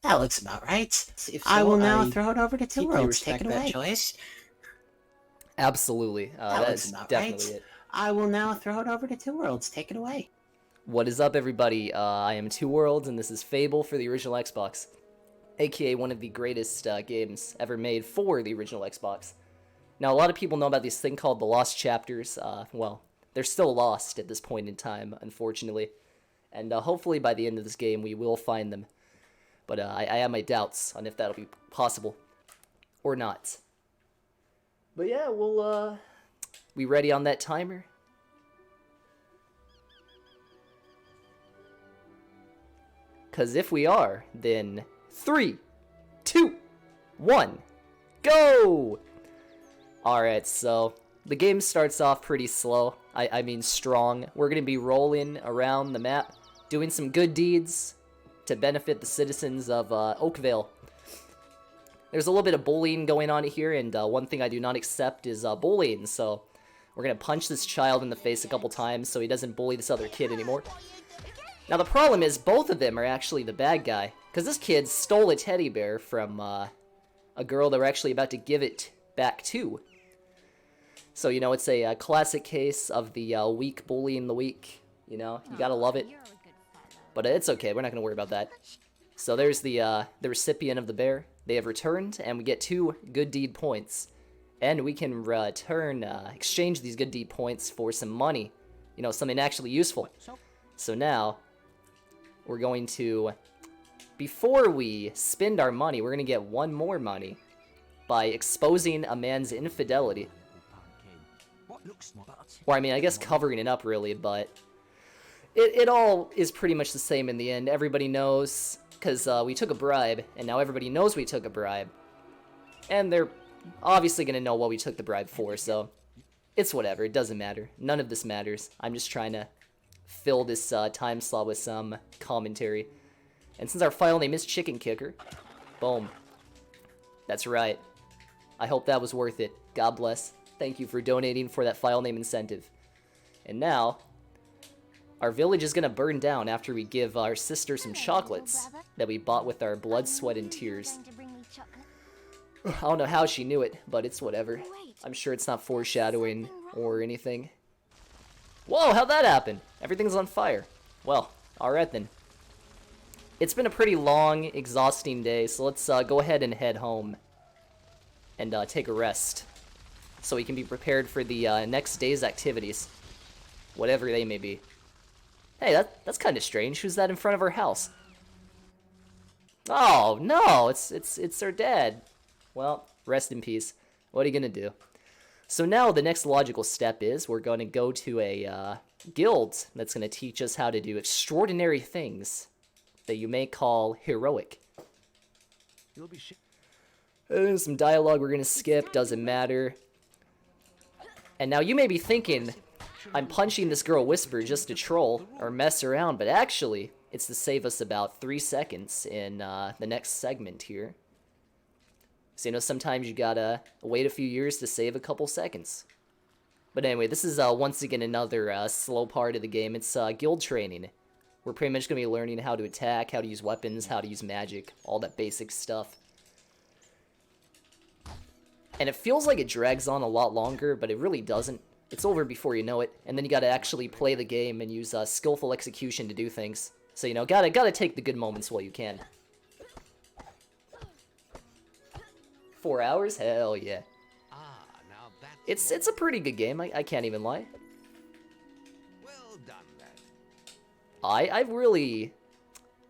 That looks about right. If I so, will now I throw it over to deeply TwoWorlds. Take respect it that away. choice. Absolutely. That That looks is about definitely right. it. I will now throw it over to TwoWorlds. Take it away. What is up, everybody? I am TwoWorlds, and this is Fable for the original Xbox, aka one of the greatest games ever made for the original Xbox. Now, a lot of people know about this thing called the Lost Chapters. Well, they're still lost at this point in time, unfortunately. And hopefully by the end of this game, we will find them. But I have my doubts on if that'll be possible or not. But yeah, we ready on that timer? Because if we are, then 3, 2, 1, go! Alright, so the game starts off pretty slow. I mean strong. We're going to be rolling around the map, doing some good deeds to benefit the citizens of Oakvale. There's a little bit of bullying going on here, and one thing I do not accept is bullying, so we're going to punch this child in the face a couple times so he doesn't bully this other kid anymore. Now the problem is both of them are actually the bad guy, because this kid stole a teddy bear from a girl that we're actually about to give it back to. So, you know, it's a classic case of the weak bullying the weak. You know, you gotta love it. But it's okay, we're not gonna worry about that. So there's the recipient of the bear. They have returned, and we get 2 good deed points. And we can exchange these good deed points for some money. You know, something actually useful. So now, we're going to, before we spend our money, we're going to get 1 more money by exposing a man's infidelity. Or, I mean, I guess covering it up, really, but it all is pretty much the same in the end. Everybody knows, because we took a bribe, and now everybody knows we took a bribe. And they're obviously going to know what we took the bribe for, so it's whatever. It doesn't matter. None of this matters. I'm just trying to fill this time slot with some commentary. And since our file name is Chicken Kicker, boom. That's right. I hope that was worth it. God bless. Thank you for donating for that file name incentive. And now, our village is going to burn down after we give our sister some chocolates that we bought with our blood, sweat, and tears. I don't know how she knew it, but it's whatever. I'm sure it's not foreshadowing or anything. Whoa, how'd that happen? Everything's on fire. Well, alright then. It's been a pretty long, exhausting day, so let's go ahead and head home. And take a rest. So we can be prepared for the next day's activities. Whatever they may be. Hey, that's kind of strange. Who's that in front of our house? Oh, no! It's our dad. Well, rest in peace. What are you gonna do? So now the next logical step is we're going to go to a guild that's going to teach us how to do extraordinary things that you may call heroic. There's some dialogue we're going to skip, doesn't matter. And now you may be thinking, I'm punching this girl Whisper just to troll or mess around, but actually, it's to save us about 3 seconds in the next segment here. So, you know, sometimes you gotta wait a few years to save a couple seconds. But anyway, this is once again another slow part of the game. It's guild training. We're pretty much gonna be learning how to attack, how to use weapons, how to use magic, all that basic stuff. And it feels like it drags on a lot longer, but it really doesn't. It's over before you know it, and then you gotta actually play the game and use skillful execution to do things. So, you know, gotta take the good moments while you can. 4 hours? Hell yeah. It's a pretty good game, I can't even lie. Well done, then. I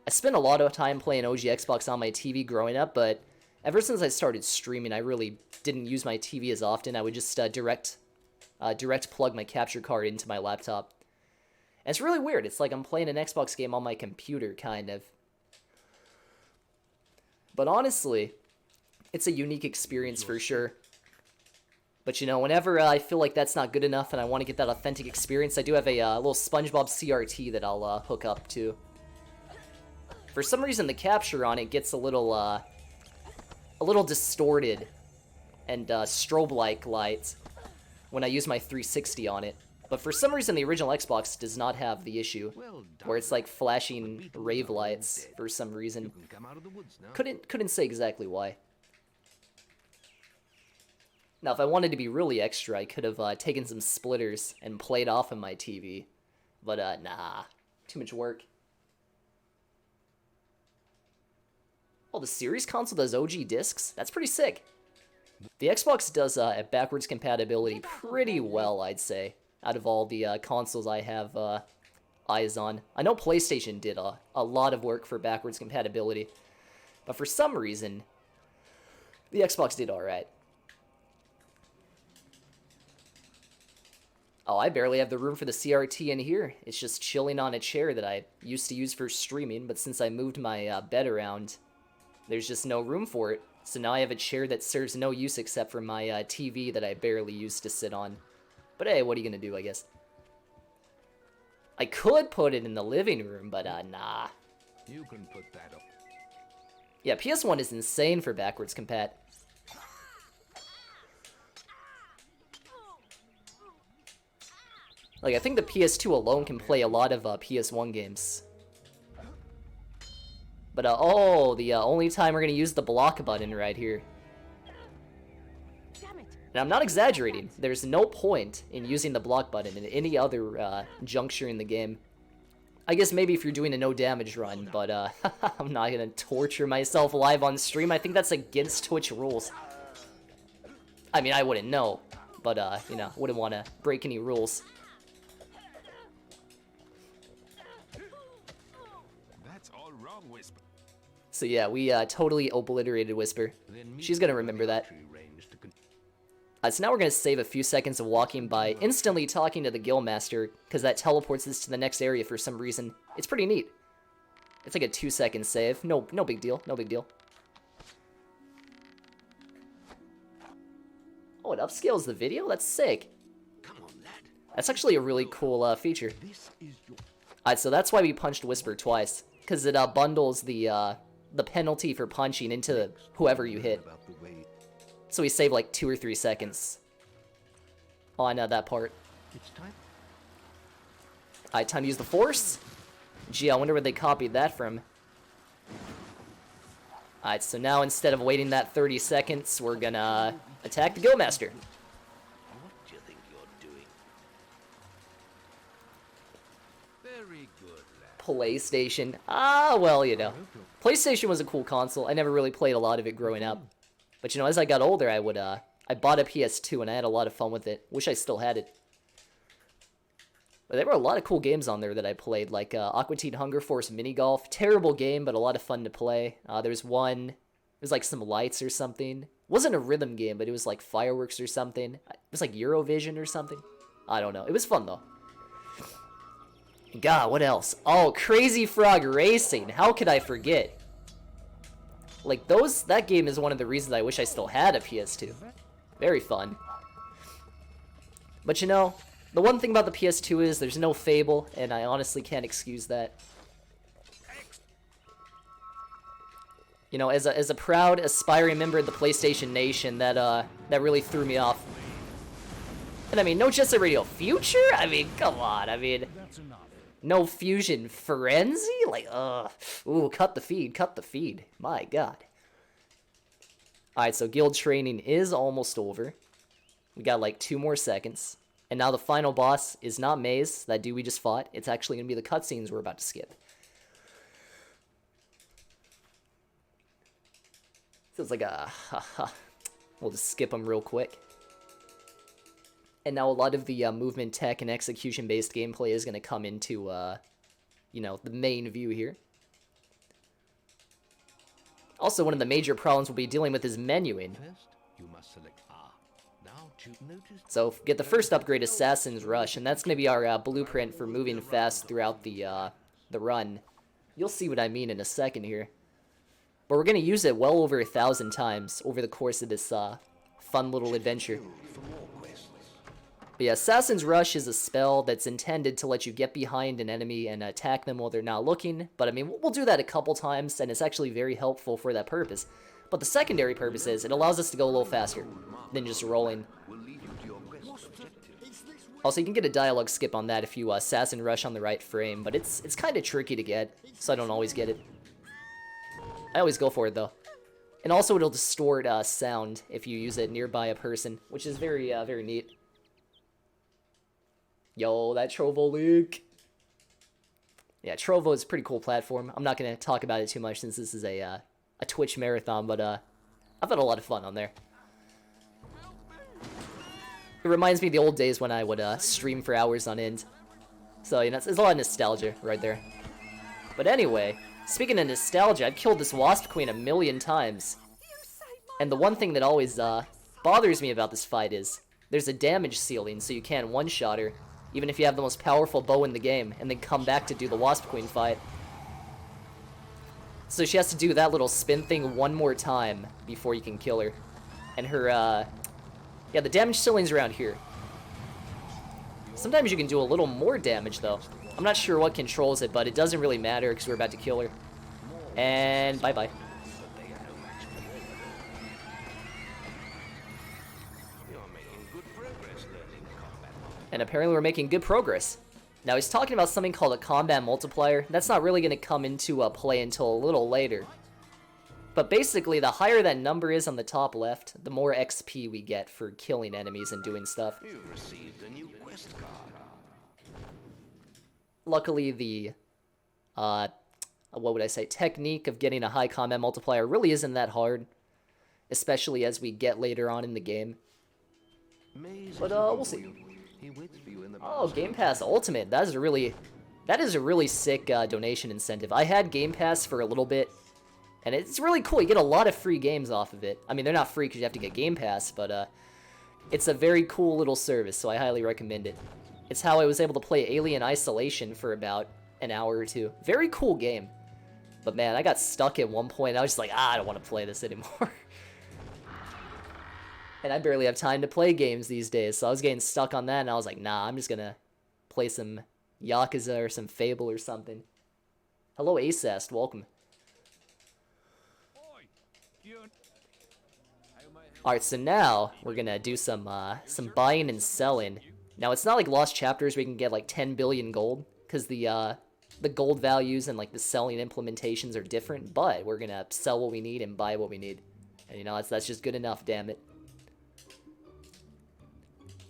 spent a lot of time playing OG Xbox on my TV growing up, but ever since I started streaming, I really didn't use my TV as often. I would just direct plug my capture card into my laptop. And it's really weird. It's like I'm playing an Xbox game on my computer, kind of. But honestly, it's a unique experience for sure. But you know, whenever I feel like that's not good enough and I want to get that authentic experience, I do have a little SpongeBob CRT that I'll hook up to. For some reason, the capture on it gets a little distorted and strobe-like light when I use my 360 on it. But for some reason, the original Xbox does not have the issue Well done. where it's like flashing rave lights for some reason. You can come out of the woods now. Couldn't say exactly why. Now, if I wanted to be really extra, I could have taken some splitters and played off of my TV. But, nah. Too much work. Oh, the Series console does OG discs? That's pretty sick. The Xbox does backwards compatibility pretty well, I'd say, out of all the consoles I have eyes on. I know PlayStation did a lot of work for backwards compatibility, but for some reason, the Xbox did alright. Oh, I barely have the room for the CRT in here. It's just chilling on a chair that I used to use for streaming, but since I moved my bed around, there's just no room for it. So now I have a chair that serves no use except for my TV that I barely used to sit on. But hey, what are you gonna do, I guess? I could put it in the living room, but nah. You can put that up. Yeah, PS1 is insane for backwards compat. Like, I think the PS2 alone can play a lot of PS1 games. But, oh, the only time we're gonna use the block button right here. And I'm not exaggerating. There's no point in using the block button in any other juncture in the game. I guess maybe if you're doing a no damage run, but I'm not gonna torture myself live on stream. I think that's against Twitch rules. I mean, I wouldn't know, but you know, wouldn't want to break any rules. That's all wrong, Whisper. So yeah, we totally obliterated Whisper. She's gonna remember that. So now we're gonna save a few seconds of walking by instantly talking to the Guildmaster, because that teleports us to the next area for some reason. It's pretty neat. It's like a 2-second save. No big deal. No big deal. Oh, it upscales the video? That's sick. Come on, lad. That's actually a really cool feature. This is your... Alright, so that's why we punched Whisper twice, because it bundles the penalty for punching into whoever you hit. About the way... So we save like 2 or 3 seconds on that part. It's time. Alright, time to use the Force. Gee, I wonder where they copied that from. Alright, so now instead of waiting that 30 seconds, we're gonna attack the Guildmaster. What do you think you're doing? Very good, lad. PlayStation. Ah, well, you know. PlayStation was a cool console. I never really played a lot of it growing up. But, you know, as I got older, I bought a PS2 and I had a lot of fun with it. Wish I still had it. But there were a lot of cool games on there that I played, like Aqua Teen Hunger Force Mini Golf. Terrible game, but a lot of fun to play. There's one, it was like some lights or something. It wasn't a rhythm game, but it was like fireworks or something. It was like Eurovision or something. I don't know. It was fun, though. God, what else? Oh, Crazy Frog Racing. How could I forget? Like, that game is one of the reasons I wish I still had a PS2. Very fun. But you know, the one thing about the PS2 is there's no Fable, and I honestly can't excuse that. You know, as a proud, aspiring member of the PlayStation Nation, that really threw me off. And I mean, no Jet Set Radio Future? I mean, come on, I mean... No Fusion Frenzy? Like, ooh, cut the feed. My god. Alright, so guild training is almost over. We got like 2 more seconds. And now the final boss is not Maze, that dude we just fought. It's actually going to be the cutscenes we're about to skip. Feels like a... We'll just skip them real quick. And now a lot of the movement tech and execution-based gameplay is going to come into, you know, the main view here. Also, one of the major problems we'll be dealing with is menuing. First, you must select R. Now, notice... So, get the first upgrade, Assassin's Rush, and that's going to be our blueprint for moving fast throughout the run. You'll see what I mean in a second here. But we're going to use it well over 1,000 times over the course of this fun little adventure. But yeah, Assassin's Rush is a spell that's intended to let you get behind an enemy and attack them while they're not looking. But I mean, we'll do that a couple times, and it's actually very helpful for that purpose. But the secondary purpose is it allows us to go a little faster than just rolling. Also, you can get a dialogue skip on that if you assassin rush on the right frame, but it's kind of tricky to get, so I don't always get it. I always go for it though. And also it'll distort sound if you use it nearby a person, which is very very neat. Yo, that Trovo leak. Yeah, Trovo is a pretty cool platform. I'm not gonna talk about it too much since this is a Twitch marathon, but I've had a lot of fun on there. It reminds me of the old days when I would stream for hours on end. So, you know, it's a lot of nostalgia right there. But anyway, speaking of nostalgia, I've killed this Wasp Queen 1,000,000 times. And the one thing that always bothers me about this fight is there's a damage ceiling, so you can't one-shot her, even if you have the most powerful bow in the game, and then come back to do the Wasp Queen fight. So she has to do that little spin thing one more time before you can kill her. And her, yeah, the damage ceiling's around here. Sometimes you can do a little more damage, though. I'm not sure what controls it, but it doesn't really matter because we're about to kill her. And bye-bye. And apparently we're making good progress. Now he's talking about something called a combat multiplier. That's not really going to come into play until a little later. But basically, the higher that number is on the top left, the more XP we get for killing enemies and doing stuff. You've received a new quest card. Luckily, the, what would I say, technique of getting a high combat multiplier really isn't that hard. Especially as we get later on in the game. But, we'll see. Oh, Game Pass Ultimate. That is a really sick donation incentive. I had Game Pass for a little bit. And it's really cool. You get a lot of free games off of it. I mean, they're not free because you have to get Game Pass, but it's a very cool little service, so I highly recommend it. It's how I was able to play Alien Isolation for about an hour or two. Very cool game. But man, I got stuck at one point. I was just like, I don't want to play this anymore. And I barely have time to play games these days, so I was getting stuck on that, and I was like, nah, I'm just gonna play some Yakuza or some Fable or something. Hello, Acest. Welcome. Alright, so now we're gonna do some buying and selling. Now, it's not like Lost Chapters where you can get like 10 billion gold, because the gold values and like the selling implementations are different, but we're gonna sell what we need and buy what we need. And you know, that's just good enough, damn it.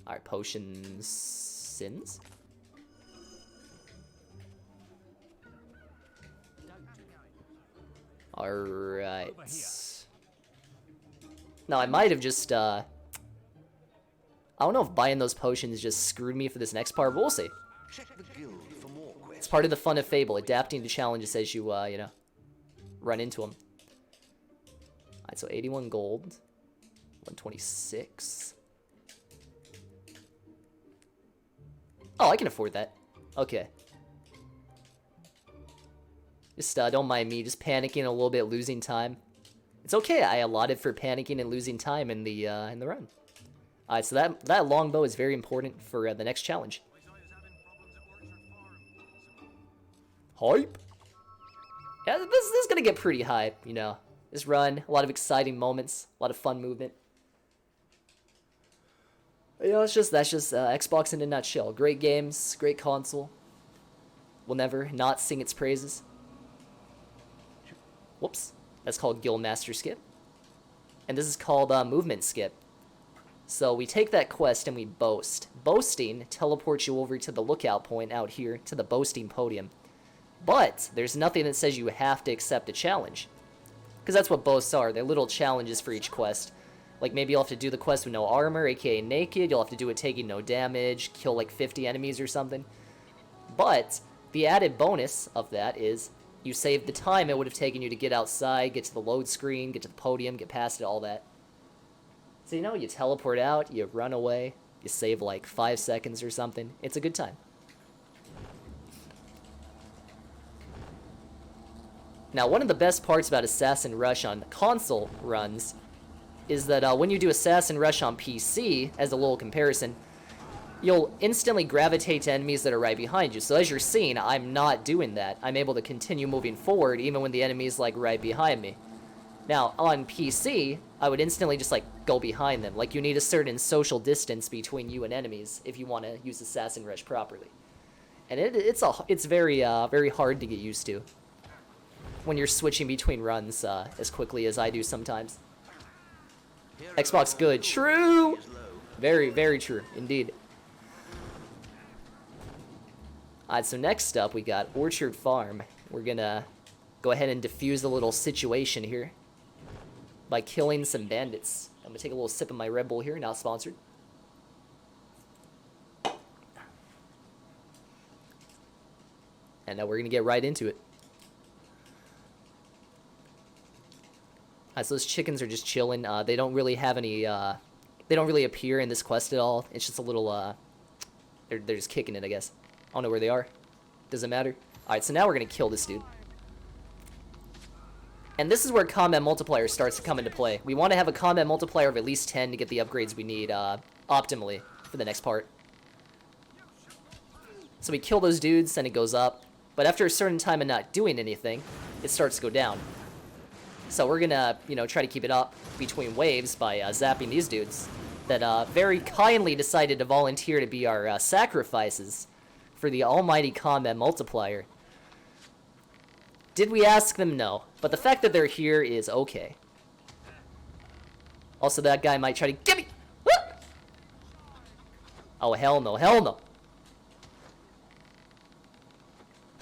Alright, potions... sins? Alright. Now, I might have just, I don't know if buying those potions just screwed me for this next part, but we'll see. It's part of the fun of Fable, adapting to challenges as you, you know, run into them. Alright, so 81 gold. 126. Oh, I can afford that. Okay. Just, don't mind me, just panicking a little bit, losing time. It's okay, I allotted for panicking and losing time in the run. Alright, so that longbow is very important for the next challenge. Hype! Yeah, this is gonna get pretty hype, you know. This run, a lot of exciting moments, a lot of fun movement. You know, that's just Xbox in a nutshell. Great games, great console. We'll never not sing its praises. Whoops. That's called Guildmaster Skip. And this is called Movement Skip. So we take that quest and we boast. Boasting teleports you over to the lookout point out here, to the boasting podium. But there's nothing that says you have to accept a challenge. Because that's what boasts are. They're little challenges for each quest. Like maybe you'll have to do the quest with no armor, aka naked. You'll have to do it taking no damage, kill like 50 enemies or something. But the added bonus of that is you save the time it would have taken you to get outside, get to the load screen, get to the podium, get past it, all that. So, you know, you teleport out, you run away, you save like 5 seconds or something. It's a good time. Now, one of the best parts about Assassin Rush on console runs is that when you do Assassin Rush on PC, as a little comparison, you'll instantly gravitate to enemies that are right behind you. So as you're seeing, I'm not doing that. I'm able to continue moving forward even when the enemy's like right behind me. Now, on PC, I would instantly just, like, go behind them. Like, you need a certain social distance between you and enemies if you want to use Assassin Rush properly. And it's very, very hard to get used to when you're switching between runs as quickly as I do sometimes. Xbox good. True! Very, very true, indeed. Alright, so next up we got Orchard Farm. We're gonna go ahead and defuse a little situation here by killing some bandits. I'm gonna take a little sip of my Red Bull here, not sponsored. And now we're gonna get right into it. Alright, so those chickens are just chilling. They don't really have any, they don't really appear in this quest at all. It's just a little, they're just kicking it, I guess. I don't know where they are. Doesn't matter. Alright, so now we're gonna kill this dude. And this is where combat multiplier starts to come into play. We want to have a combat multiplier of at least 10 to get the upgrades we need optimally for the next part. So we kill those dudes and it goes up. But after a certain time of not doing anything, it starts to go down. So we're gonna, you know, try to keep it up between waves by zapping these dudes that very kindly decided to volunteer to be our sacrifices for the almighty combat multiplier. Did we ask them? No. But the fact that they're here is okay. Also, that guy might try to get me! Ah! Oh, hell no, hell no.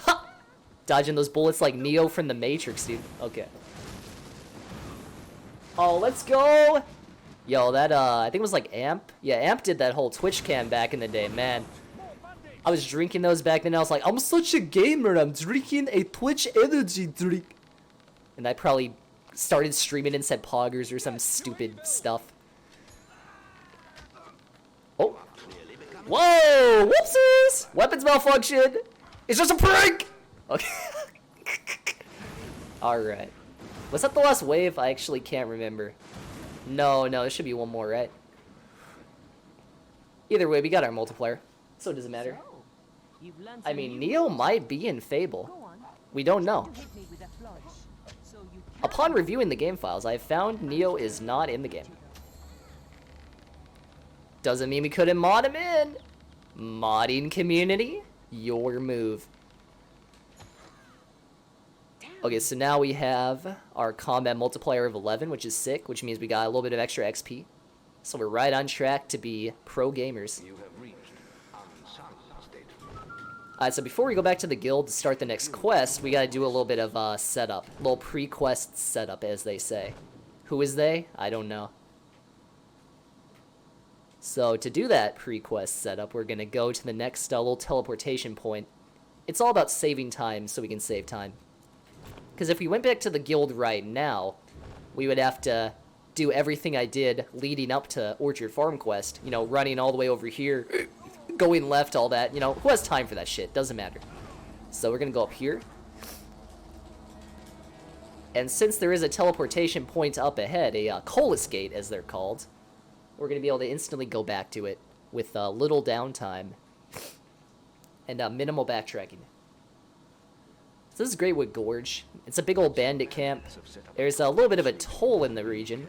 Ha! Dodging those bullets like Neo from the Matrix, dude. Okay. Oh, let's go! Yo, that, I think it was like Amp. Yeah, Amp did that whole Twitch cam back in the day, man. I was drinking those back then, I was like, I'm such a gamer, I'm drinking a Twitch energy drink. And I probably started streaming and said poggers or some stupid stuff. Oh. Whoa! Whoopsies! Weapons malfunction! It's just a prank! Okay. Alright. Was that the last wave? I actually can't remember. No, there should be one more, right? Either way, we got our multiplier. So it doesn't matter. I mean, Neo might be in Fable. We don't know. Upon reviewing the game files, I found Neo is not in the game. Doesn't mean we couldn't mod him in. Modding community, your move. Okay, so now we have our combat multiplier of 11, which is sick, which means we got a little bit of extra XP. So we're right on track to be pro gamers. Alright, so before we go back to the guild to start the next quest, we gotta do a little bit of setup. A little pre-quest setup, as they say. Who is they? I don't know. So to do that pre-quest setup, we're gonna go to the next little teleportation point. It's all about saving time so we can save time. Because if we went back to the guild right now, we would have to do everything I did leading up to Orchard Farm quest. You know, running all the way over here, going left, all that. You know, who has time for that shit? Doesn't matter. So we're gonna go up here. And since there is a teleportation point up ahead, a Colas Gate as they're called, we're gonna be able to instantly go back to it with little downtime and minimal backtracking. So this is Greatwood Gorge. It's a big old bandit camp. There's a little bit of a toll in the region.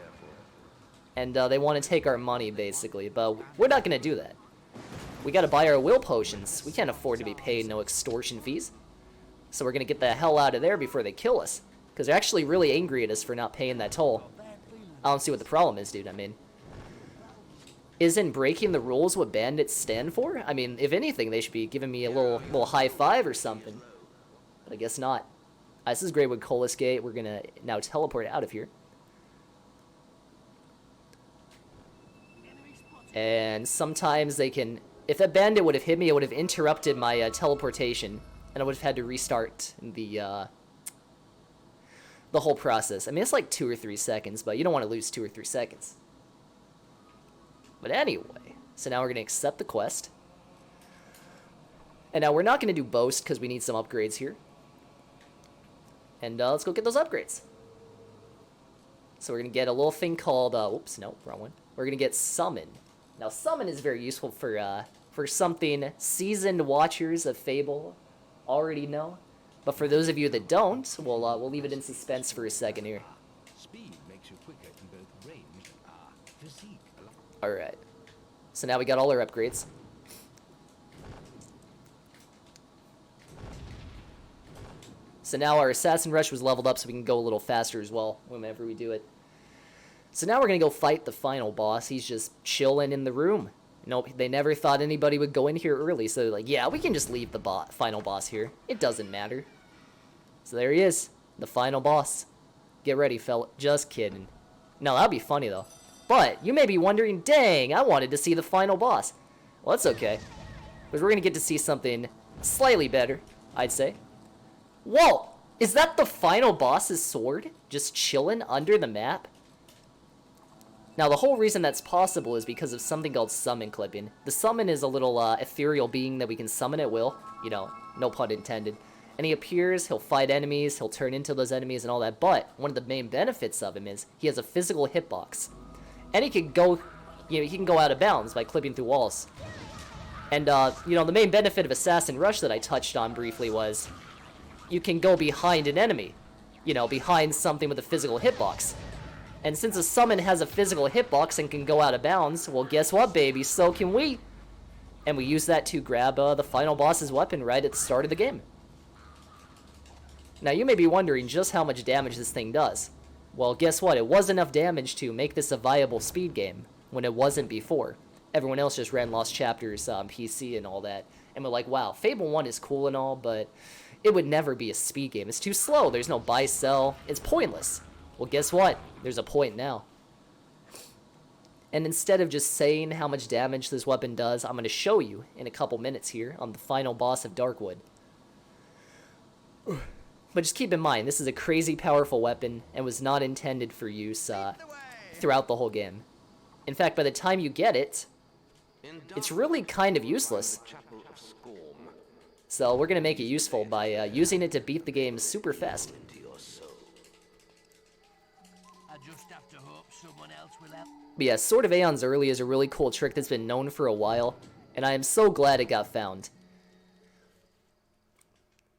And they want to take our money, basically. But we're not going to do that. We got to buy our will potions. We can't afford to be paid no extortion fees. So we're going to get the hell out of there before they kill us. Because they're actually really angry at us for not paying that toll. I don't see what the problem is, dude. I mean, isn't breaking the rules what bandits stand for? I mean, if anything, they should be giving me a little high five or something. But I guess not. This is Greatwood Colas Gate. We're going to now teleport out of here. And sometimes they can... If that bandit would have hit me, it would have interrupted my teleportation. And I would have had to restart the whole process. I mean, it's like 2 or 3 seconds, but you don't want to lose 2 or 3 seconds. But anyway, so now we're going to accept the quest. And now we're not going to do Boast because we need some upgrades here. And let's go get those upgrades. So we're going to get a little thing called, oops, no, wrong one. We're going to get Summon. Now, Summon is very useful for something seasoned watchers of Fable already know. But for those of you that don't, we'll leave it in suspense for a second here. Speed makes you quicker in both range to seek. Alright. So now we got all our upgrades. So now our Assassin Rush was leveled up so we can go a little faster as well whenever we do it. So now we're going to go fight the final boss. He's just chilling in the room. Nope, they never thought anybody would go in here early, so they're like, yeah, we can just leave the final boss here. It doesn't matter. So there he is, the final boss. Get ready, fella. Just kidding. No, that'd be funny, though. But you may be wondering, dang, I wanted to see the final boss. Well, that's okay, because we're going to get to see something slightly better, I'd say. Whoa! Is that the final boss's sword? Just chilling under the map? Now, the whole reason that's possible is because of something called summon clipping. The summon is a little ethereal being that we can summon at will. You know, no pun intended. And he appears, he'll fight enemies, he'll turn into those enemies and all that. But one of the main benefits of him is he has a physical hitbox. And he can go, you know, he can go out of bounds by clipping through walls. And, you know, the main benefit of Assassin Rush that I touched on briefly was you can go behind an enemy. You know, behind something with a physical hitbox. And since a summon has a physical hitbox and can go out of bounds, well, guess what, baby? So can we. And we use that to grab the final boss's weapon right at the start of the game. Now, you may be wondering just how much damage this thing does. Well, guess what? It was enough damage to make this a viable speed game when it wasn't before. Everyone else just ran Lost Chapters on PC and all that. And we're like, wow, Fable 1 is cool and all, but it would never be a speed game. It's too slow. There's no buy-sell. It's pointless. Well, guess what? There's a point now. And instead of just saying how much damage this weapon does, I'm going to show you in a couple minutes here on the final boss of Darkwood. But just keep in mind, this is a crazy powerful weapon and was not intended for use throughout the whole game. In fact, by the time you get it, it's really kind of useless. So we're going to make it useful by using it to beat the game super fast. But yeah, Sword of Aeon's Early is a really cool trick that's been known for a while, and I am so glad it got found.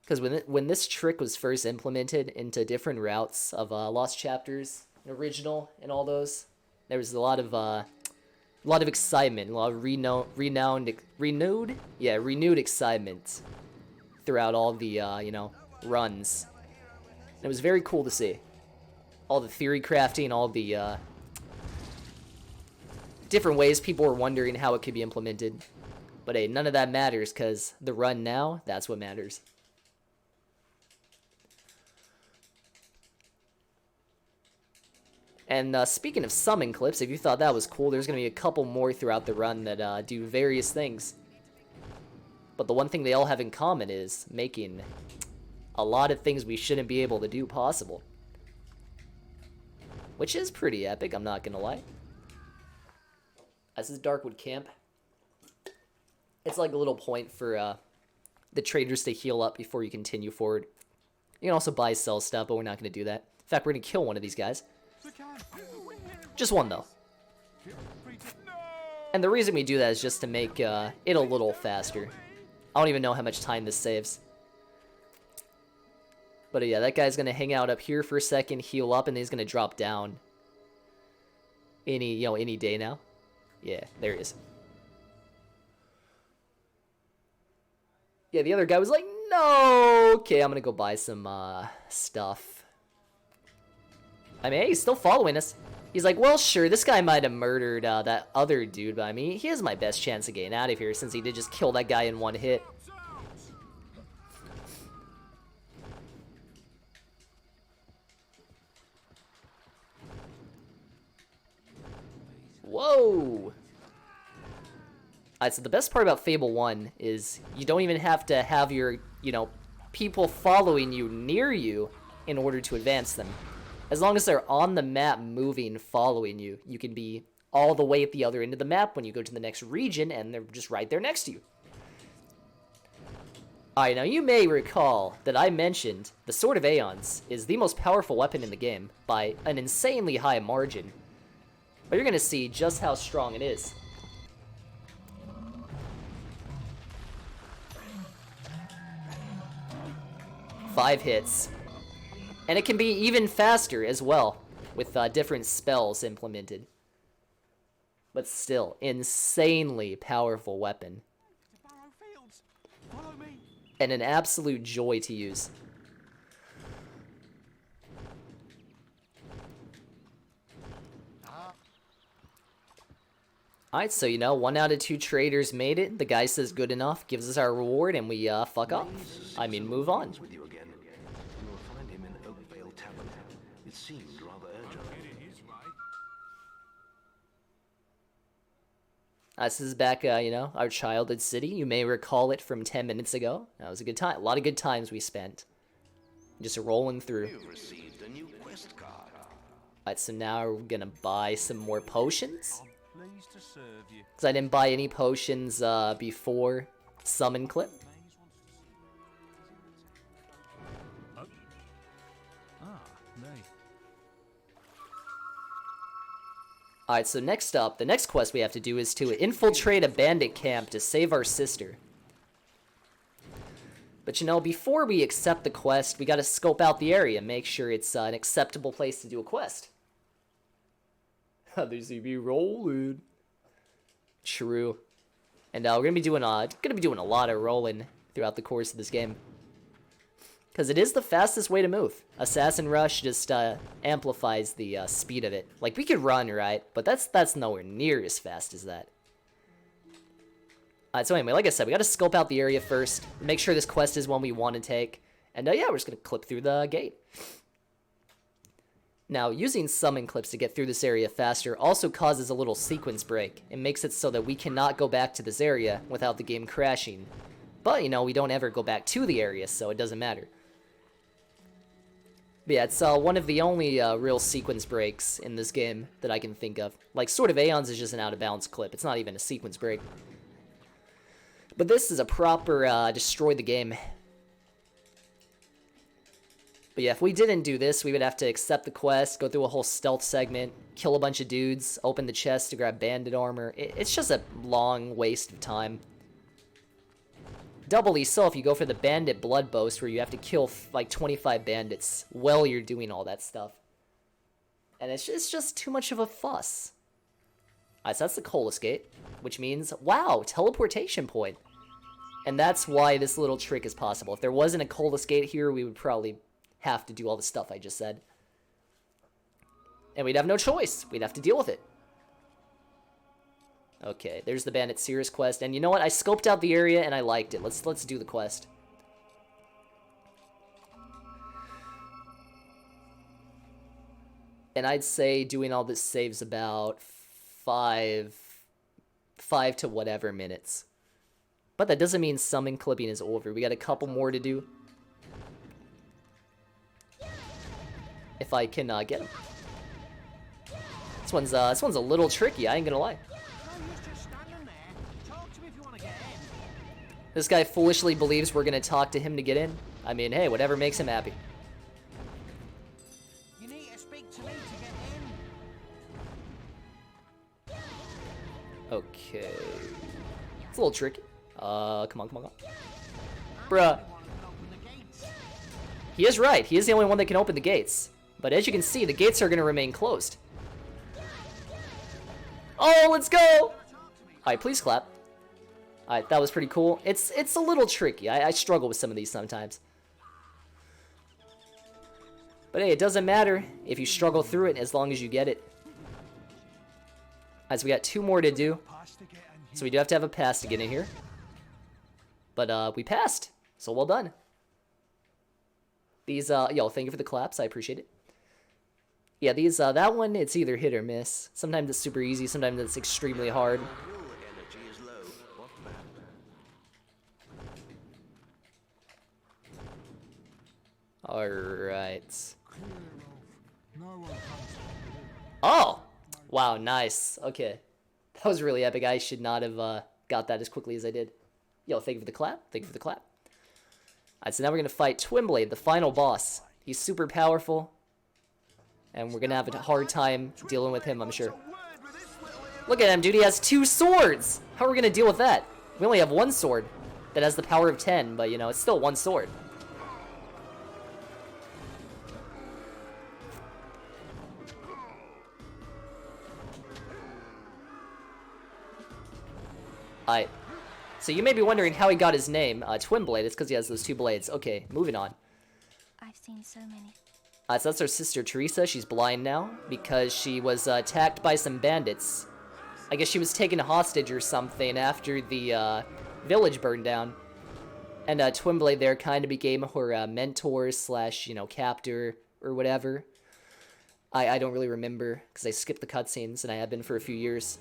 Because when this trick was first implemented into different routes of Lost Chapters, Original, and all those, there was a lot of excitement, a lot of renewed excitement throughout all the you know, runs. And it was very cool to see all the theory crafting, all the different ways people were wondering how it could be implemented. But hey, none of that matters, because the run now, that's what matters. And speaking of summon clips, if you thought that was cool, there's going to be a couple more throughout the run that do various things. But the one thing they all have in common is making a lot of things we shouldn't be able to do possible. Which is pretty epic, I'm not going to lie. This is Darkwood Camp. It's like a little point for the traders to heal up before you continue forward. You can also buy, sell stuff, but we're not going to do that. In fact, we're going to kill one of these guys. Just one, though. And the reason we do that is just to make it a little faster. I don't even know how much time this saves. But yeah, that guy's going to hang out up here for a second, heal up, and then he's going to drop down any day now. Yeah, there he is. Yeah, the other guy was like, no! Okay, I'm gonna go buy some, stuff. I mean, hey, he's still following us. He's like, well, sure, this guy might have murdered, that other dude, but I mean, he has my best chance of getting out of here since he did just kill that guy in one hit. Whoa! Alright, so the best part about Fable 1 is you don't even have to have your, you know, people following you near you in order to advance them. As long as they're on the map moving, following you, you can be all the way at the other end of the map when you go to the next region and they're just right there next to you. Alright, now you may recall that I mentioned the Sword of Aeons is the most powerful weapon in the game by an insanely high margin. But you're going to see just how strong it is. Five hits. And it can be even faster as well, with different spells implemented. But still, insanely powerful weapon. And an absolute joy to use. Alright, so you know, 1 out of 2 traders made it. The guy says good enough, gives us our reward, and we fuck off. I mean, move on. With you again. You will find him in Oakvale Tavern. It seemed rather urgent. This is back, you know, our childhood city. You may recall it from 10 minutes ago. That was a good time. A lot of good times we spent. Just rolling through. You've received a new quest card. Alright, so now we're gonna buy some more potions. Pleased to serve you. Because I didn't buy any potions before Summon Clip. Alright, so next up, the next quest we have to do is to infiltrate a bandit camp to save our sister. But you know, before we accept the quest, we gotta scope out the area, make sure it's an acceptable place to do a quest. They see me rolling. True. And we're gonna be doing a lot of rolling throughout the course of this game. Because it is the fastest way to move. Assassin Rush just amplifies the speed of it. Like, we could run, right? But that's nowhere near as fast as that. So anyway, like I said, we gotta scope out the area first. Make sure this quest is one we want to take. And yeah, we're just gonna clip through the gate. Now, using summon clips to get through this area faster also causes a little sequence break. It makes it so that we cannot go back to this area without the game crashing. But, you know, we don't ever go back to the area, so it doesn't matter. But yeah, it's one of the only real sequence breaks in this game that I can think of. Like, Sword of Aeons is just an out-of-bounds clip. It's not even a sequence break. But this is a proper destroy the game. But yeah, if we didn't do this, we would have to accept the quest, go through a whole stealth segment, kill a bunch of dudes, open the chest to grab bandit armor. It's just a long waste of time. Doubly so if you go for the bandit blood boast, where you have to kill like 25 bandits while you're doing all that stuff. And it's just too much of a fuss. Alright, so that's the Colas Gate, which means, wow, teleportation point. And that's why this little trick is possible. If there wasn't a Colas Gate here, we would probably have to do all the stuff I just said. And we'd have no choice. We'd have to deal with it. Okay, there's the Bandit Sears quest. And you know what? I scoped out the area and I liked it. Let's do the quest. And I'd say doing all this saves about five to whatever minutes. But that doesn't mean summon clipping is over. We got a couple more to do. If I can get him. This one's a little tricky, I ain't gonna lie. This guy foolishly believes we're gonna talk to him to get in. I mean, hey, whatever makes him happy. You need to speak to me to get in. Okay. It's a little tricky. Come on. Bruh. He is right. He is the only one that can open the gates. But as you can see, the gates are going to remain closed. Oh, let's go! Alright, please clap. Alright, that was pretty cool. It's a little tricky. I struggle with some of these sometimes. But hey, it doesn't matter if you struggle through it as long as you get it. Alright, so we got 2 more to do. So we do have to have a pass to get in here. But we passed. So well done. These, yo, thank you for the claps. I appreciate it. Yeah, these, that one, it's either hit or miss. Sometimes it's super easy, sometimes it's extremely hard. Alright. Oh! Wow, nice. Okay. That was really epic. I should not have got that as quickly as I did. Yo, thank you for the clap. Thank you for the clap. Alright, so now we're going to fight Twinblade, the final boss. He's super powerful. And we're going to have a hard time dealing with him, I'm sure. Look at him, dude. He has 2 swords. How are we going to deal with that? We only have 1 sword that has the power of 10, but, you know, it's still 1 sword. Alright. So you may be wondering how he got his name, Twin Blade. It's because he has those 2 blades. Okay, moving on. I've seen so many. So that's our sister Teresa. She's blind now because she was attacked by some bandits. I guess she was taken hostage or something after the village burned down. And Twin Blade there kind of became her mentor slash, captor or whatever. I don't really remember because I skipped the cutscenes and I have been for a few years.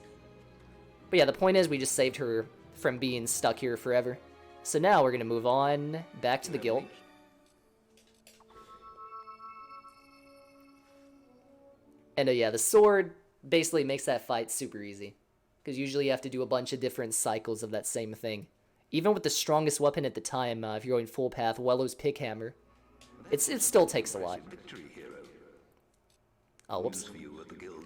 But yeah, the point is we just saved her from being stuck here forever. So now we're going to move on back to the guild. And yeah, the sword basically makes that fight super easy. Because usually you have to do a bunch of different cycles of that same thing. Even with the strongest weapon at the time, if you're going full path, Wellow's Pickhammer, it still takes a lot. Victory, hero. Oh, whoops. For you at the guild.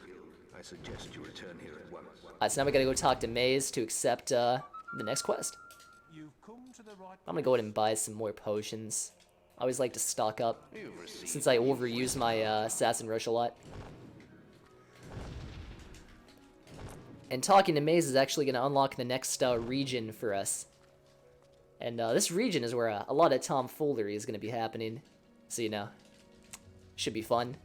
I suggest you return here at once. So now we gotta go talk to Maze to accept the next quest. You've come to the right. I'm gonna go ahead and buy some more potions. I always like to stock up, since I overuse my Assassin Rush a lot. And talking to Maze is actually gonna unlock the next region for us. And this region is where a lot of tomfoolery is gonna be happening. So, should be fun.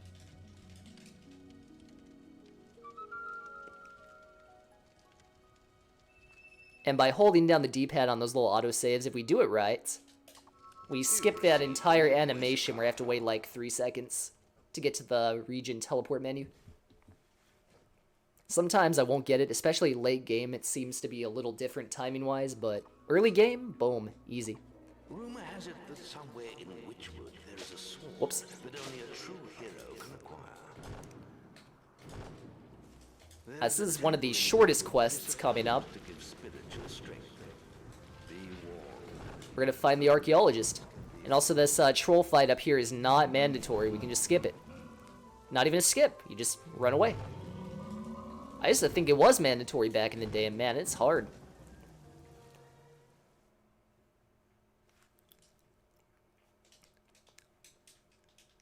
And by holding down the D-pad on those little autosaves, if we do it right, we skip that entire animation where we have to wait like 3 seconds to get to the region teleport menu. Sometimes I won't get it, especially late game. It seems to be a little different timing-wise, but early game, boom, easy. Rumor has it that somewhere in Witchwood there is a sword Whoops. that only a true hero can acquire. This is one of the shortest quests coming up. To give spiritual strength. Be warned. We're gonna find the archaeologist. And also this troll fight up here is not mandatory. We can just skip it. Not even a skip. You just run away. I used to think it was mandatory back in the day, and man, it's hard.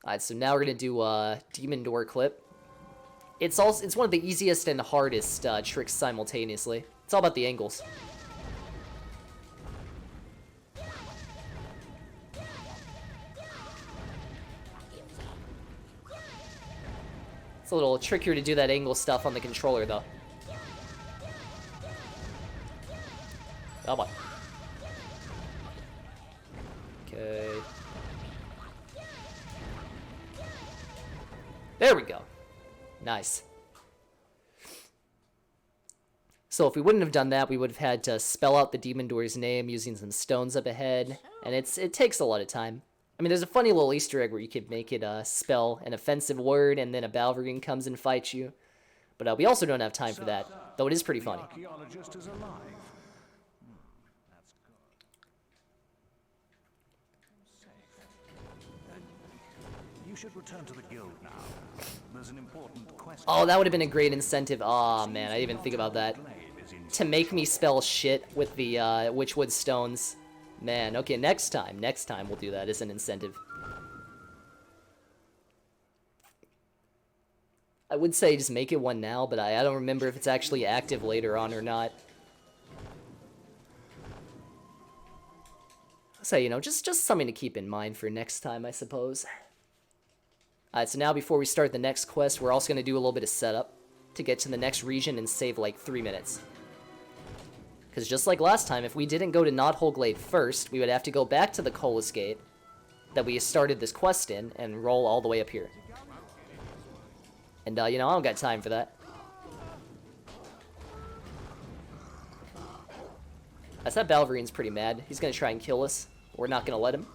Alright, so now we're gonna do a Demon Door clip. It's one of the easiest and hardest tricks simultaneously. It's all about the angles. It's a little trickier to do that angle stuff on the controller, though. Come on. Okay. There we go. Nice. So if we wouldn't have done that, we would have had to spell out the Demon Door's name using some stones up ahead, and it takes a lot of time. I mean, there's a funny little Easter egg where you could make it spell an offensive word, and then a Balverine comes and fights you. But we also don't have time for that, though it is pretty funny. Archaeologist is alive. That's good. You should return to the guild now. There's an important quest. Oh, that would have been a great incentive. Aw, man, I didn't even think about that. To make me spell shit with the Witchwood stones. Man, okay, next time we'll do that as an incentive. I would say just make it one now, but I don't remember if it's actually active later on or not. So, just something to keep in mind for next time, I suppose. Alright, so now before we start the next quest, we're also going to do a little bit of setup to get to the next region and save like 3 minutes. Because just like last time, if we didn't go to Knothole Glade first, we would have to go back to the Colas Gate that we started this quest in and roll all the way up here. And, I don't got time for that. That Balverine's pretty mad. He's going to try and kill us. We're not going to let him.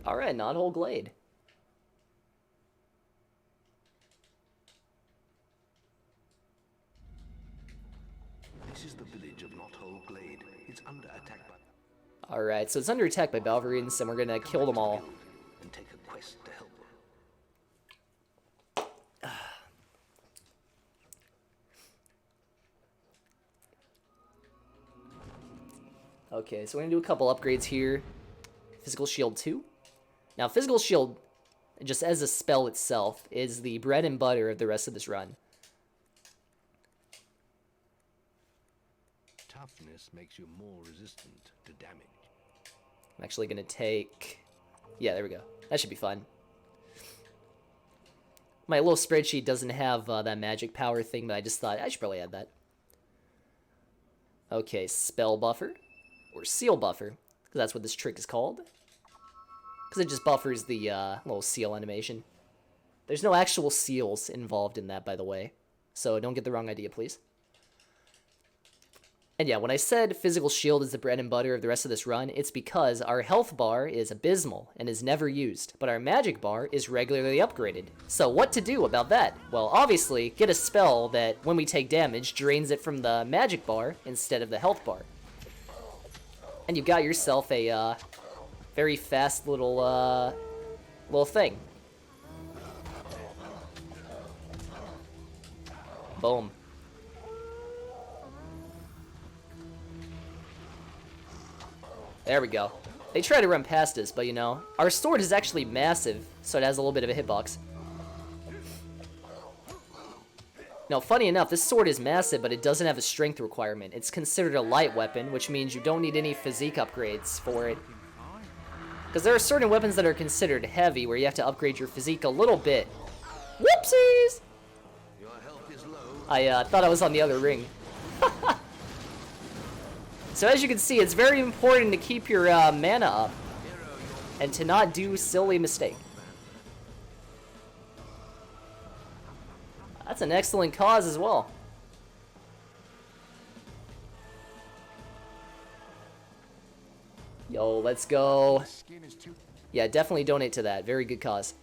Alright, Knothole Glade. This is the village of Knothole Glade. It's under attack by... Alright, so it's under attack by Balverines, and we're gonna kill them all. And take a quest to help them. Okay, so we're gonna do a couple upgrades here. Physical Shield 2. Now, Physical Shield just as a spell itself, is the bread and butter of the rest of this run. Toughness makes you more resistant to damage. I'm actually going to take... Yeah, there we go. That should be fine. My little spreadsheet doesn't have that magic power thing, but I just thought I should probably add that. Okay, spell buffer. Or seal buffer. Because that's what this trick is called. Because it just buffers the little seal animation. There's no actual seals involved in that, by the way. So don't get the wrong idea, please. And yeah, when I said physical shield is the bread and butter of the rest of this run, it's because our health bar is abysmal and is never used, but our magic bar is regularly upgraded. So what to do about that? Well, obviously, get a spell that, when we take damage, drains it from the magic bar instead of the health bar. And you've got yourself a very fast little thing. Boom. There we go. They try to run past us, but you know, our sword is actually massive, so it has a little bit of a hitbox. Now, funny enough, this sword is massive, but it doesn't have a strength requirement. It's considered a light weapon, which means you don't need any physique upgrades for it. Because there are certain weapons that are considered heavy, where you have to upgrade your physique a little bit. Whoopsies! Your health is low. I thought I was on the other ring. So as you can see, it's very important to keep your mana up and to not do silly mistake. That's an excellent cause as well. Yo, let's go. Yeah, definitely donate to that. Very good cause.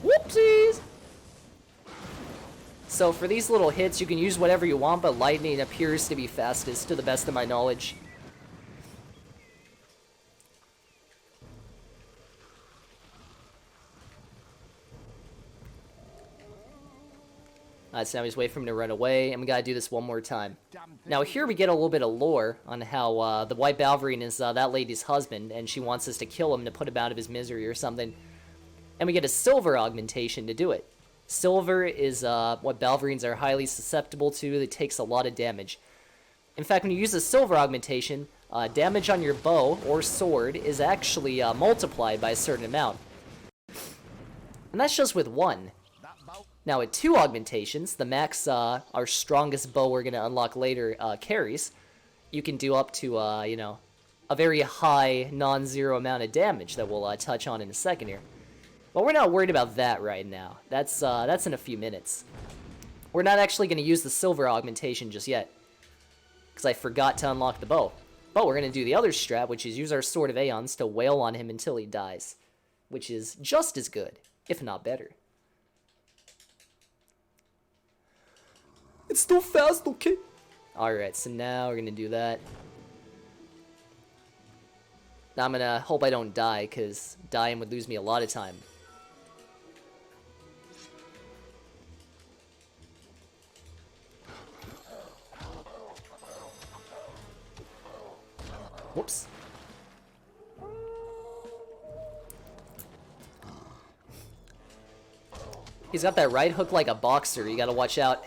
Whoopsies! So for these little hits, you can use whatever you want, but lightning appears to be fastest, to the best of my knowledge. Alright, so now we just wait for him to run away, and we gotta do this one more time. Now here we get a little bit of lore on how the White Balverine is that lady's husband, and she wants us to kill him to put him out of his misery or something. And we get a silver augmentation to do it. Silver is what Balverines are highly susceptible to. It takes a lot of damage. In fact, when you use a silver augmentation, damage on your bow or sword is actually multiplied by a certain amount. And that's just with one. Now with two augmentations, the max our strongest bow we're going to unlock later carries, you can do up to, you know, a very high non-zero amount of damage that we'll touch on in a second here. But we're not worried about that right now. That's in a few minutes. We're not actually going to use the silver augmentation just yet, because I forgot to unlock the bow. But we're going to do the other strat, which is use our Sword of Aeons to wail on him until he dies, which is just as good, if not better. It's still fast, okay? Alright, so now we're going to do that. Now I'm going to hope I don't die, because dying would lose me a lot of time. Whoops. He's got that right hook like a boxer. You gotta watch out.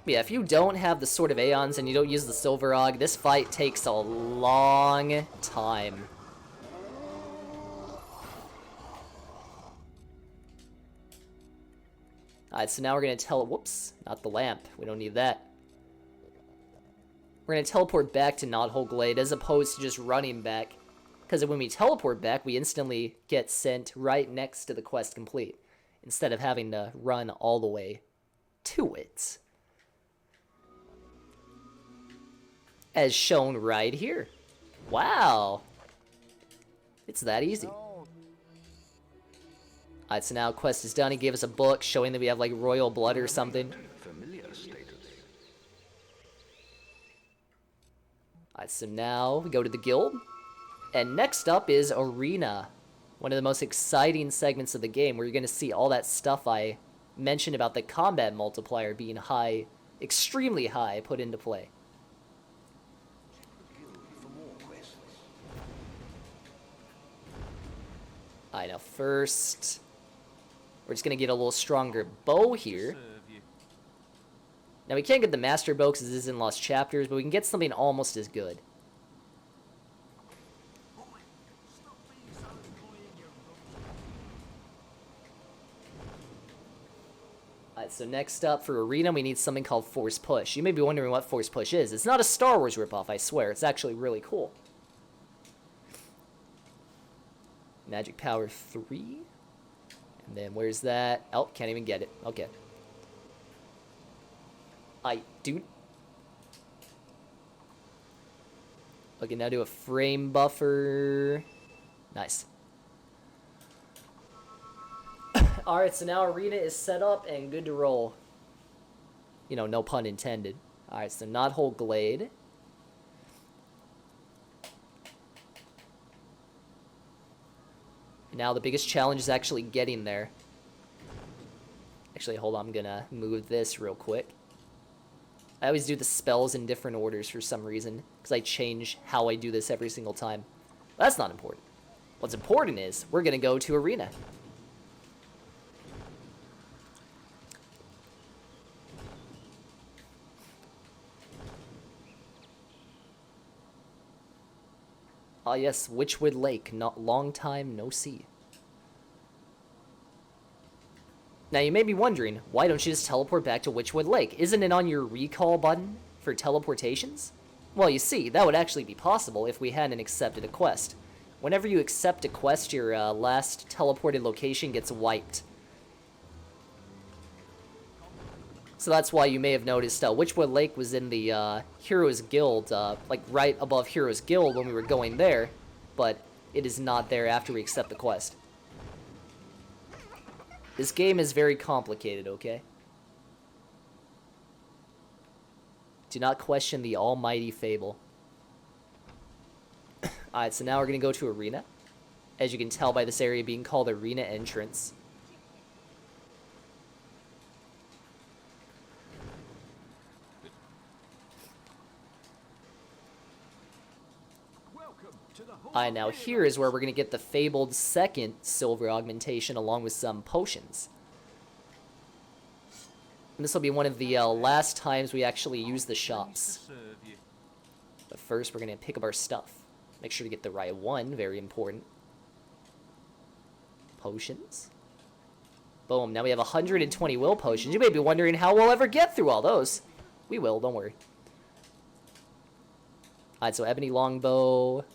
Yeah, if you don't have the Sword of Aeons and you don't use the Silver Aug, this fight takes a long time. Alright, so now we're going to whoops, not the lamp. We don't need that. We're going to teleport back to Knothole Glade as opposed to just running back. Because when we teleport back, we instantly get sent right next to the quest complete, instead of having to run all the way to it. As shown right here. Wow. It's that easy. Alright, so now quest is done. He gave us a book showing that we have like royal blood or something. Familiar status. Alright, so now we go to the guild. And next up is Arena. One of the most exciting segments of the game where you're going to see all that stuff I mentioned about the combat multiplier being high, extremely high, put into play. Alright, now first, we're just going to get a little stronger bow here. Serve you. Now we can't get the Master Bow because this is in Lost Chapters, but we can get something almost as good. Alright, so next up for Arena, we need something called Force Push. You may be wondering what Force Push is. It's not a Star Wars ripoff, I swear. It's actually really cool. Magic Power 3. And then where's that? Oh, can't even get it. Okay. I do... Okay, now do a frame buffer. Nice. Alright, so now Arena is set up and good to roll. You know, no pun intended. Alright, so Knothole Glade. Now the biggest challenge is actually getting there. Actually, hold on, I'm gonna move this real quick. I always do the spells in different orders for some reason, because I change how I do this every single time. That's not important. What's important is, we're gonna go to Arena. Ah yes, Witchwood Lake, not long time no see. Now you may be wondering, why don't you just teleport back to Witchwood Lake? Isn't it on your recall button for teleportations? Well, you see, that would actually be possible if we hadn't accepted a quest. Whenever you accept a quest, your last teleported location gets wiped. So that's why you may have noticed Witchwood Lake was in the Heroes Guild, like right above Heroes Guild when we were going there, but it is not there after we accept the quest. This game is very complicated, okay? Do not question the almighty Fable. Alright, so now we're going to go to Arena. As you can tell by this area being called Arena Entrance. Alright, now here is where we're going to get the fabled second silver augmentation along with some potions. And this will be one of the last times we actually use the shops. Serve you. But first we're going to pick up our stuff. Make sure to get the right one, very important. Potions. Boom, now we have 120 will potions. You may be wondering how we'll ever get through all those. We will, don't worry. Alright, so Ebony Longbow.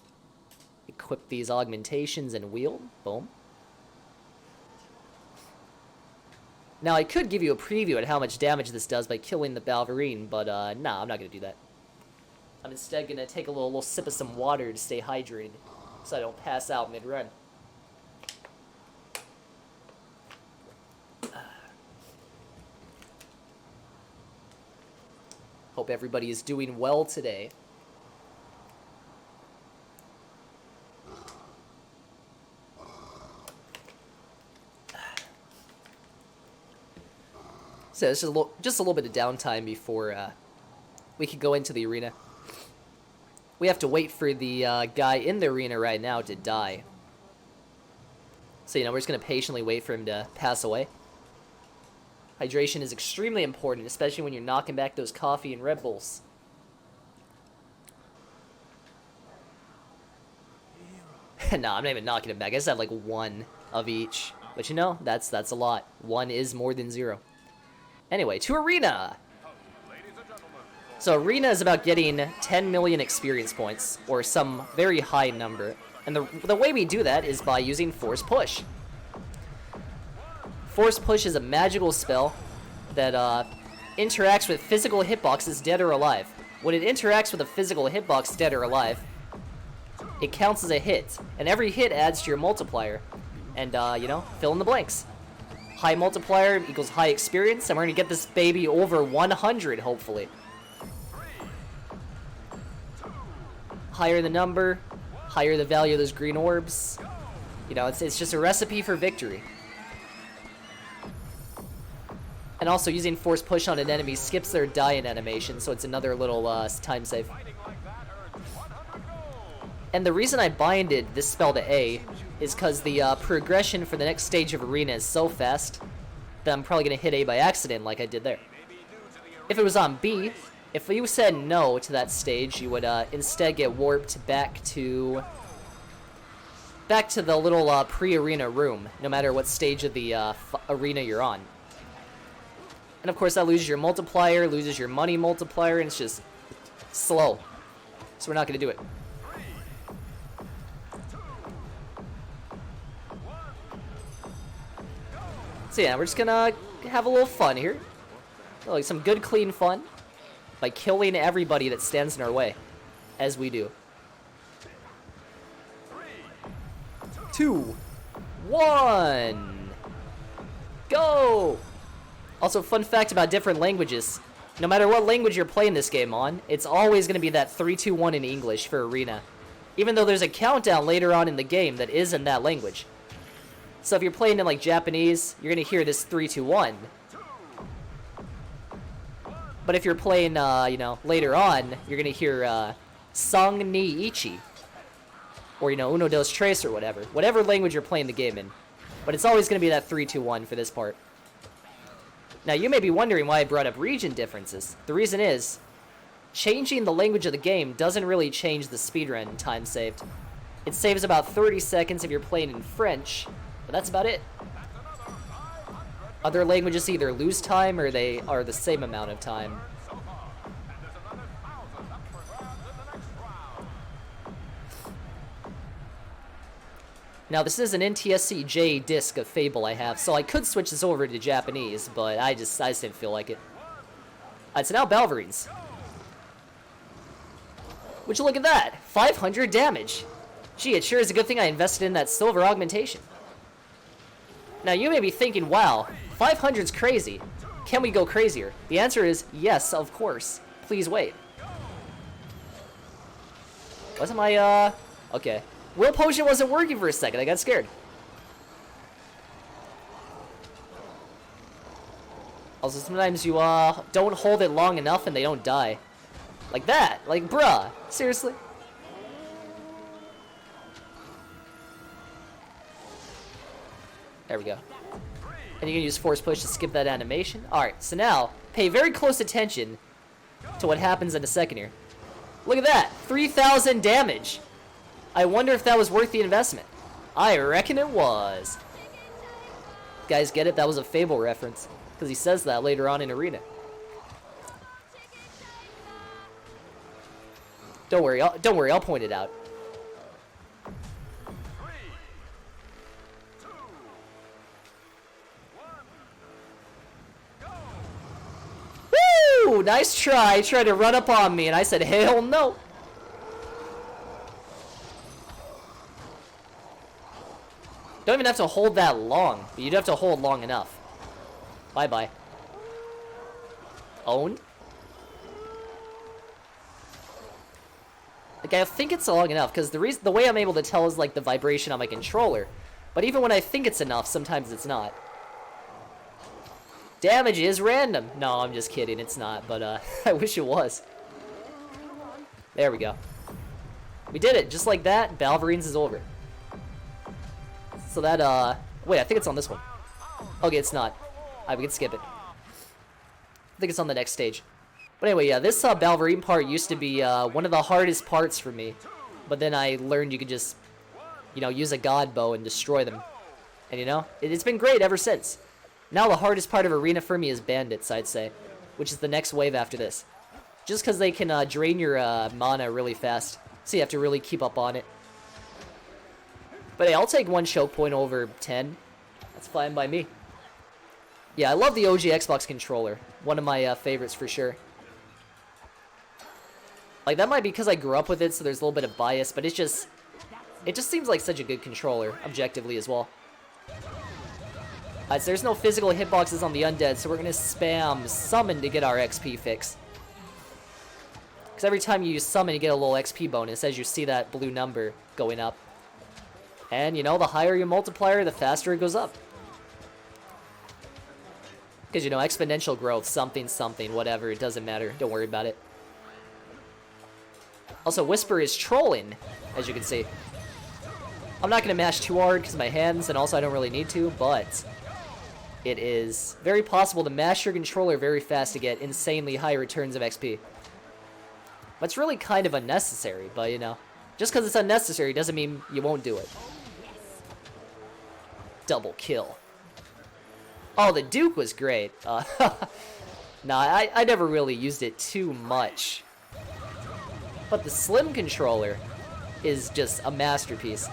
Equip these augmentations and wield. Boom. Now, I could give you a preview at how much damage this does by killing the Balverine, but, nah, I'm not gonna do that. I'm instead gonna take a little sip of some water to stay hydrated, so I don't pass out mid-run. Hope everybody is doing well today. So it's just a little bit of downtime before we could go into the arena. We have to wait for the guy in the arena right now to die. So, you know, we're just going to patiently wait for him to pass away. Hydration is extremely important, especially when you're knocking back those coffee and Red Bulls. Nah, I'm not even knocking him back. I just have like one of each. But you know, that's a lot. One is more than zero. Anyway, to Arena! So Arena is about getting 10 million experience points, or some very high number. And the way we do that is by using Force Push. Force Push is a magical spell that interacts with physical hitboxes, dead or alive. When it interacts with a physical hitbox, dead or alive, it counts as a hit. And every hit adds to your multiplier. And, you know, fill in the blanks. High multiplier equals high experience, and we're going to get this baby over 100, hopefully. Higher the number, higher the value of those green orbs. You know, it's just a recipe for victory. And also using force push on an enemy skips their die-in animation, so it's another little time save. And the reason I binded this spell to A is because the progression for the next stage of Arena is so fast that I'm probably going to hit A by accident like I did there. If it was on B, if you said no to that stage, you would instead get warped back to the little pre-arena room, no matter what stage of the arena you're on. And of course that loses your multiplier, loses your money multiplier, and it's just slow. So we're not going to do it. So yeah, we're just gonna have a little fun here. Like some good clean fun by killing everybody that stands in our way, as we do. 2, 1, go! Also, fun fact about different languages. No matter what language you're playing this game on, it's always going to be that 3, 2, 1 in English for Arena. Even though there's a countdown later on in the game that is in that language. So if you're playing in like Japanese, you're going to hear this 3, 2, 1. But if you're playing, you know, later on, you're going to hear Sang ni Ichi. Or, you know, Uno dos tres or whatever. Whatever language you're playing the game in. But it's always going to be that 3, 2, 1 for this part. Now, you may be wondering why I brought up region differences. The reason is, changing the language of the game doesn't really change the speedrun time saved. It saves about 30 seconds if you're playing in French, but that's about it. Other languages either lose time or they are the same amount of time. Now, this is an NTSC-J disc of Fable I have, so I could switch this over to Japanese, but I just didn't feel like it. Alright, so now Balverines. Would you look at that? 500 damage. Gee, it sure is a good thing I invested in that silver augmentation. Now, you may be thinking, wow, 500's crazy. Can we go crazier? The answer is yes, of course. Please wait. Wasn't my, okay. Will Potion wasn't working for a second. I got scared. Also, sometimes you, don't hold it long enough and they don't die. Like that. Like, bruh. Seriously? There we go. And you can use Force Push to skip that animation. Alright, so now, pay very close attention to what happens in a second here. Look at that. 3,000 damage. I wonder if that was worth the investment. I reckon it was. Guys, get it? That was a Fable reference. Because he says that later on in Arena. Don't worry, I'll point it out. Woo! Nice try. He tried to run up on me, and I said, hell no. Don't even have to hold that long, but you do have to hold long enough. Bye-bye. Owned? Like, I think it's long enough, because the way I'm able to tell is, like, the vibration on my controller. But even when I think it's enough, sometimes it's not. Damage is random. No, I'm just kidding, it's not, but, I wish it was. There we go. We did it, just like that, Balverines is over. So that, wait, I think it's on this one. Okay, it's not. Alright, we can skip it. I think it's on the next stage. But anyway, yeah, this Balverine part used to be one of the hardest parts for me. But then I learned you could just, you know, use a god bow and destroy them. And you know, it's been great ever since. Now the hardest part of Arena for me is Bandits, I'd say. Which is the next wave after this. Just because they can drain your mana really fast. So you have to really keep up on it. But hey, I'll take 1 choke point over 10. That's fine by me. Yeah, I love the OG Xbox controller. One of my favorites for sure. Like, that might be because I grew up with it, so there's a little bit of bias, but it just seems like such a good controller, objectively as well. So there's no physical hitboxes on the undead, so we're going to spam summon to get our XP fix. Because every time you use summon, you get a little XP bonus as you see that blue number going up. And, you know, the higher your multiplier, the faster it goes up. Because, you know, exponential growth, something, something, whatever, it doesn't matter. Don't worry about it. Also, Whisper is trolling, as you can see. I'm not going to mash too hard because of my hands, and also I don't really need to, but it is very possible to mash your controller very fast to get insanely high returns of XP. But it's really kind of unnecessary, but, you know, just because it's unnecessary doesn't mean you won't do it. Double kill. Oh, the Duke was great. Nah, I never really used it too much. But the Slim controller is just a masterpiece.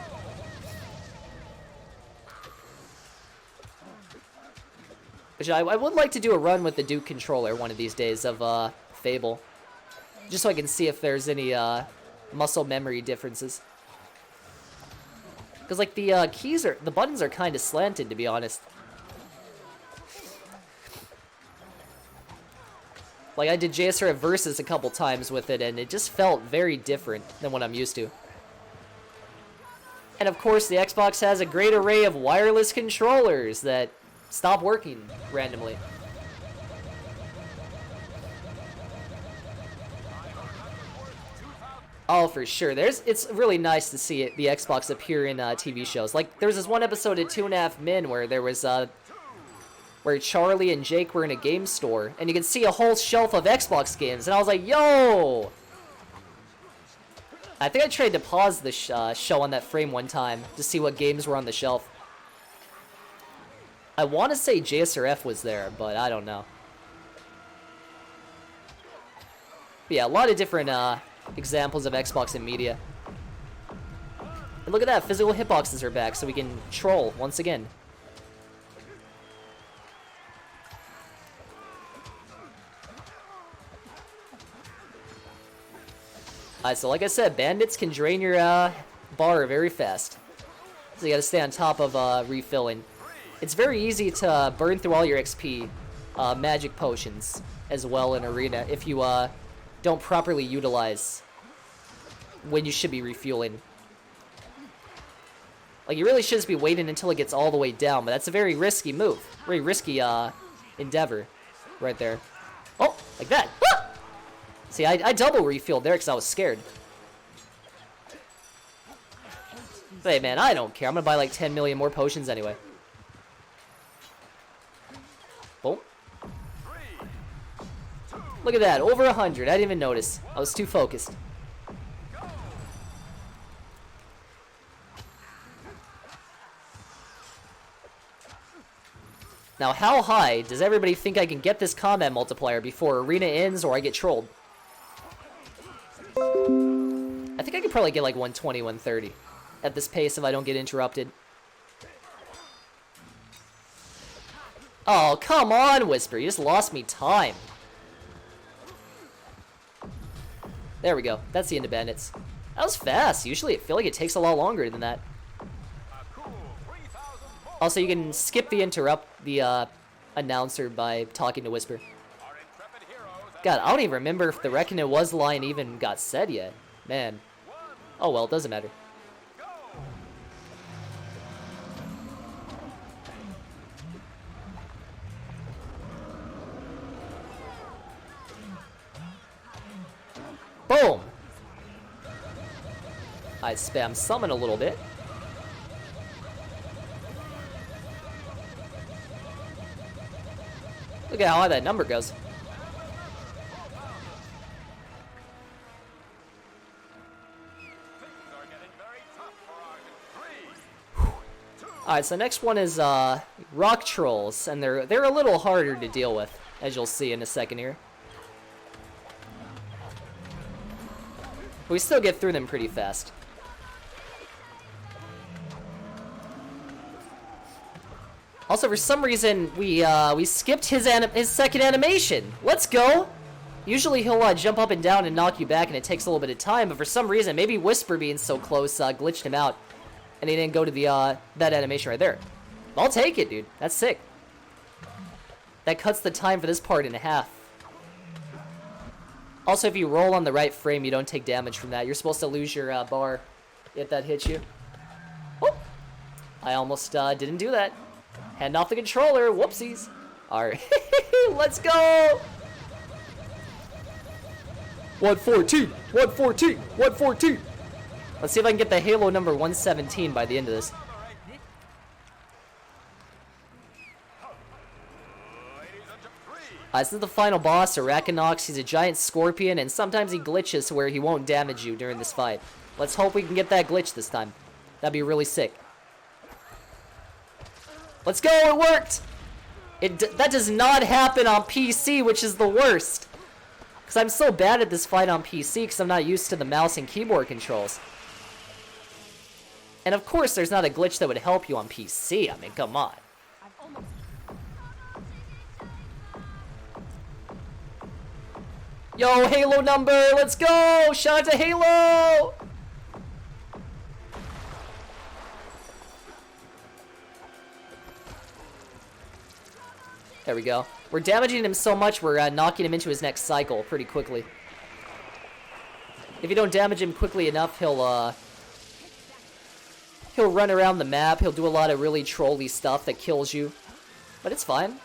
Which I would like to do a run with the Duke controller one of these days of Fable. Just so I can see if there's any muscle memory differences. Because like the the buttons are kind of slanted, to be honest. Like I did JSRF Versus a couple times with it, and it just felt very different than what I'm used to. And of course, the Xbox has a great array of wireless controllers that stop working randomly. Oh, for sure. It's really nice to see the Xbox appear in TV shows. Like, there was this one episode of 2.5 Men where there was, where Charlie and Jake were in a game store, and you can see a whole shelf of Xbox games, and I was like, yo! I think I tried to pause the show on that frame one time to see what games were on the shelf. I want to say JSRF was there, but I don't know. But yeah, a lot of different examples of Xbox in media. And look at that, physical hitboxes are back, so we can troll once again. Alright, so like I said, bandits can drain your bar very fast. So you gotta stay on top of refilling. It's very easy to burn through all your XP, magic potions, as well in Arena, if you don't properly utilize when you should be refueling. Like, you really should just be waiting until it gets all the way down, but that's a very risky move. Very risky endeavor right there. Oh, like that. Ah! See, I double refueled there because I was scared. But hey, man, I don't care. I'm going to buy like 10 million more potions anyway. Boom. Look at that, over 100. I didn't even notice. I was too focused. Now, how high does everybody think I can get this combat multiplier before Arena ends or I get trolled? I think I could probably get like 120, 130 at this pace if I don't get interrupted. Oh, come on, Whisper. You just lost me time. There we go. That's the end of bandits. That was fast. Usually I feel like it takes a lot longer than that. Also, you can skip the announcer by talking to Whisper. God, I don't even remember if the Reckon It Was line even got said yet. Man. Oh well, it doesn't matter. Boom! I spam summon a little bit. Look at how high that number goes. Alright, so next one is rock trolls, and they're a little harder to deal with, as you'll see in a second here. But we still get through them pretty fast. Also, for some reason, we skipped his second animation. Let's go! Usually he'll jump up and down and knock you back, and it takes a little bit of time, but for some reason, maybe Whisper being so close glitched him out, and he didn't go to the that animation right there. I'll take it, dude. That's sick. That cuts the time for this part in half. Also, if you roll on the right frame, you don't take damage from that. You're supposed to lose your bar if that hits you. Oh! I almost didn't do that. Hand off the controller. Whoopsies. Alright. Let's go! 114! 114! 114! Let's see if I can get the Halo number 117 by the end of this. This is the final boss, Arachnox. He's a giant scorpion, and sometimes he glitches to where he won't damage you during this fight. Let's hope we can get that glitch this time. That'd be really sick. Let's go, it worked! That does not happen on PC, which is the worst. Because I'm so bad at this fight on PC because I'm not used to the mouse and keyboard controls. And of course, there's not a glitch that would help you on PC. I mean, come on. Yo, Halo number, let's go! Shout out to Halo! There we go. We're damaging him so much, we're knocking him into his next cycle pretty quickly. If you don't damage him quickly enough, he'll run around the map. He'll do a lot of really trolly stuff that kills you. But it's fine.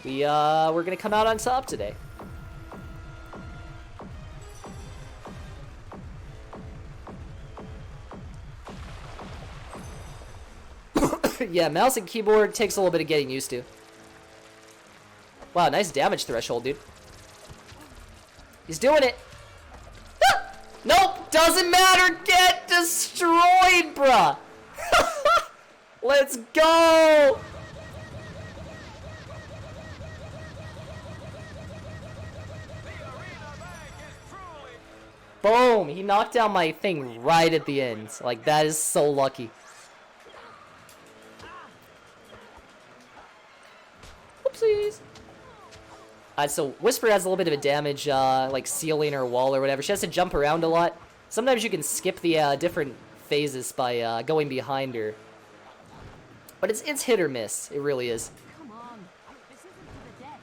We're gonna come out on top today. Yeah, mouse and keyboard takes a little bit of getting used to. Wow, nice damage threshold, dude. He's doing it. Ah! Nope, doesn't matter. Get destroyed, bruh. Let's go. Boom, he knocked down my thing right at the end. Like, that is so lucky. Oopsies. So Whisper has a little bit of a damage, like ceiling or wall or whatever. She has to jump around a lot. Sometimes you can skip the different phases by going behind her. But it's hit or miss. It really is. Come on. This isn't for the dead.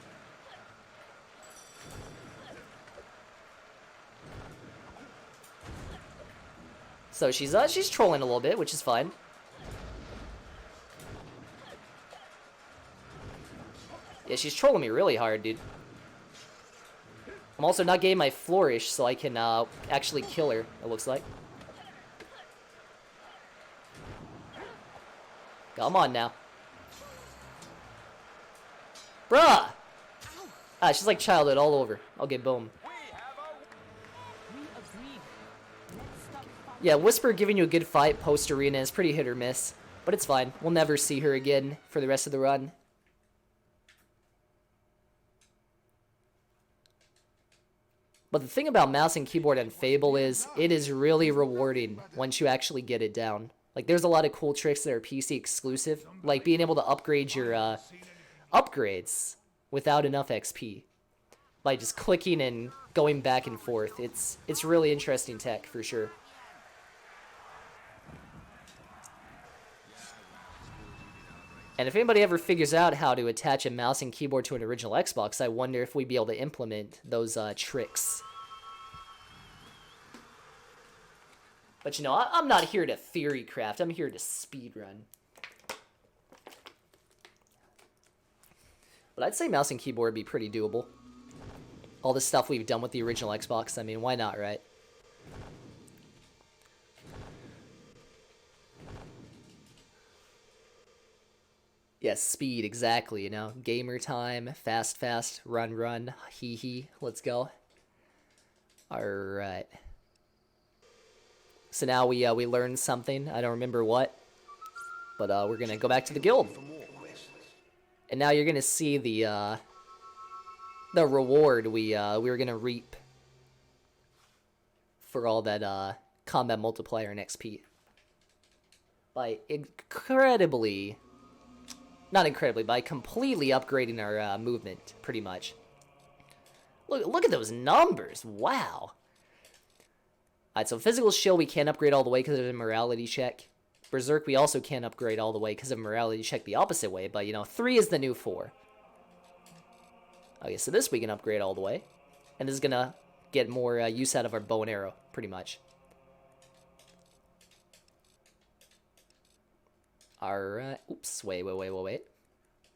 So she's trolling a little bit, which is fine. Yeah, she's trolling me really hard, dude. I'm also not getting my flourish, so I can actually kill her, it looks like. Come on now. Bruh! Ah, she's like childhood all over. Okay, boom. Yeah, Whisper giving you a good fight post-arena is pretty hit or miss. But it's fine. We'll never see her again for the rest of the run. But the thing about mouse and keyboard on Fable is, it is really rewarding once you actually get it down. Like, there's a lot of cool tricks that are PC exclusive, like being able to upgrade your upgrades without enough XP. By just clicking and going back and forth. It's really interesting tech, for sure. And if anybody ever figures out how to attach a mouse and keyboard to an original Xbox, I wonder if we'd be able to implement those tricks. But you know, I'm not here to theory craft, I'm here to speedrun. But I'd say mouse and keyboard would be pretty doable. All the stuff we've done with the original Xbox, I mean, why not, right? Yes, speed, exactly, you know. Gamer time, fast, run, hee, let's go. Alright. So now we learned something, I don't remember what. But we're gonna go back to the guild. And now you're gonna see the reward we were gonna reap for all that combat multiplier and XP. By by completely upgrading our movement, pretty much. Look at those numbers, wow. Alright, so physical shield we can't upgrade all the way because of a morality check. Berserk we also can't upgrade all the way because of morality check the opposite way, but you know, 3 is the new 4. Okay, so this we can upgrade all the way. And this is gonna get more use out of our bow and arrow, pretty much. Alright, oops, wait.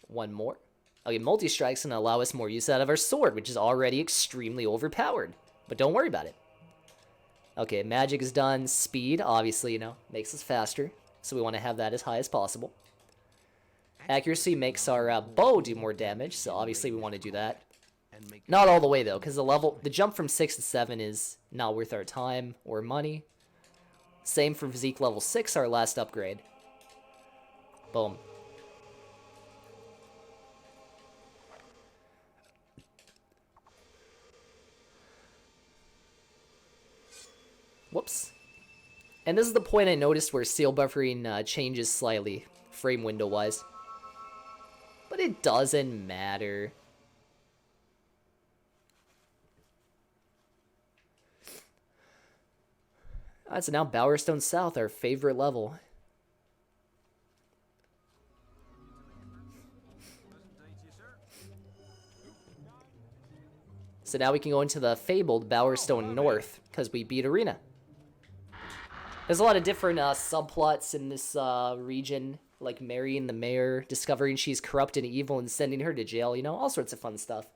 One more. Okay, multi-strike's gonna allow us more use out of our sword, which is already extremely overpowered. But don't worry about it. Okay, magic is done. Speed, obviously, you know, makes us faster. So we want to have that as high as possible. Accuracy makes our bow do more damage, so obviously we want to do that. Not all the way, though, because the jump from 6 to 7 is not worth our time or money. Same for physique level 6, our last upgrade. Boom. Whoops. And this is the point I noticed where seal buffering changes slightly, frame window-wise. But it doesn't matter. Alright, so now Bowerstone South, our favorite level. So now we can go into the fabled Bowerstone North, because we beat Arena. There's a lot of different subplots in this region, like marrying the mayor, discovering she's corrupt and evil and sending her to jail, you know, all sorts of fun stuff.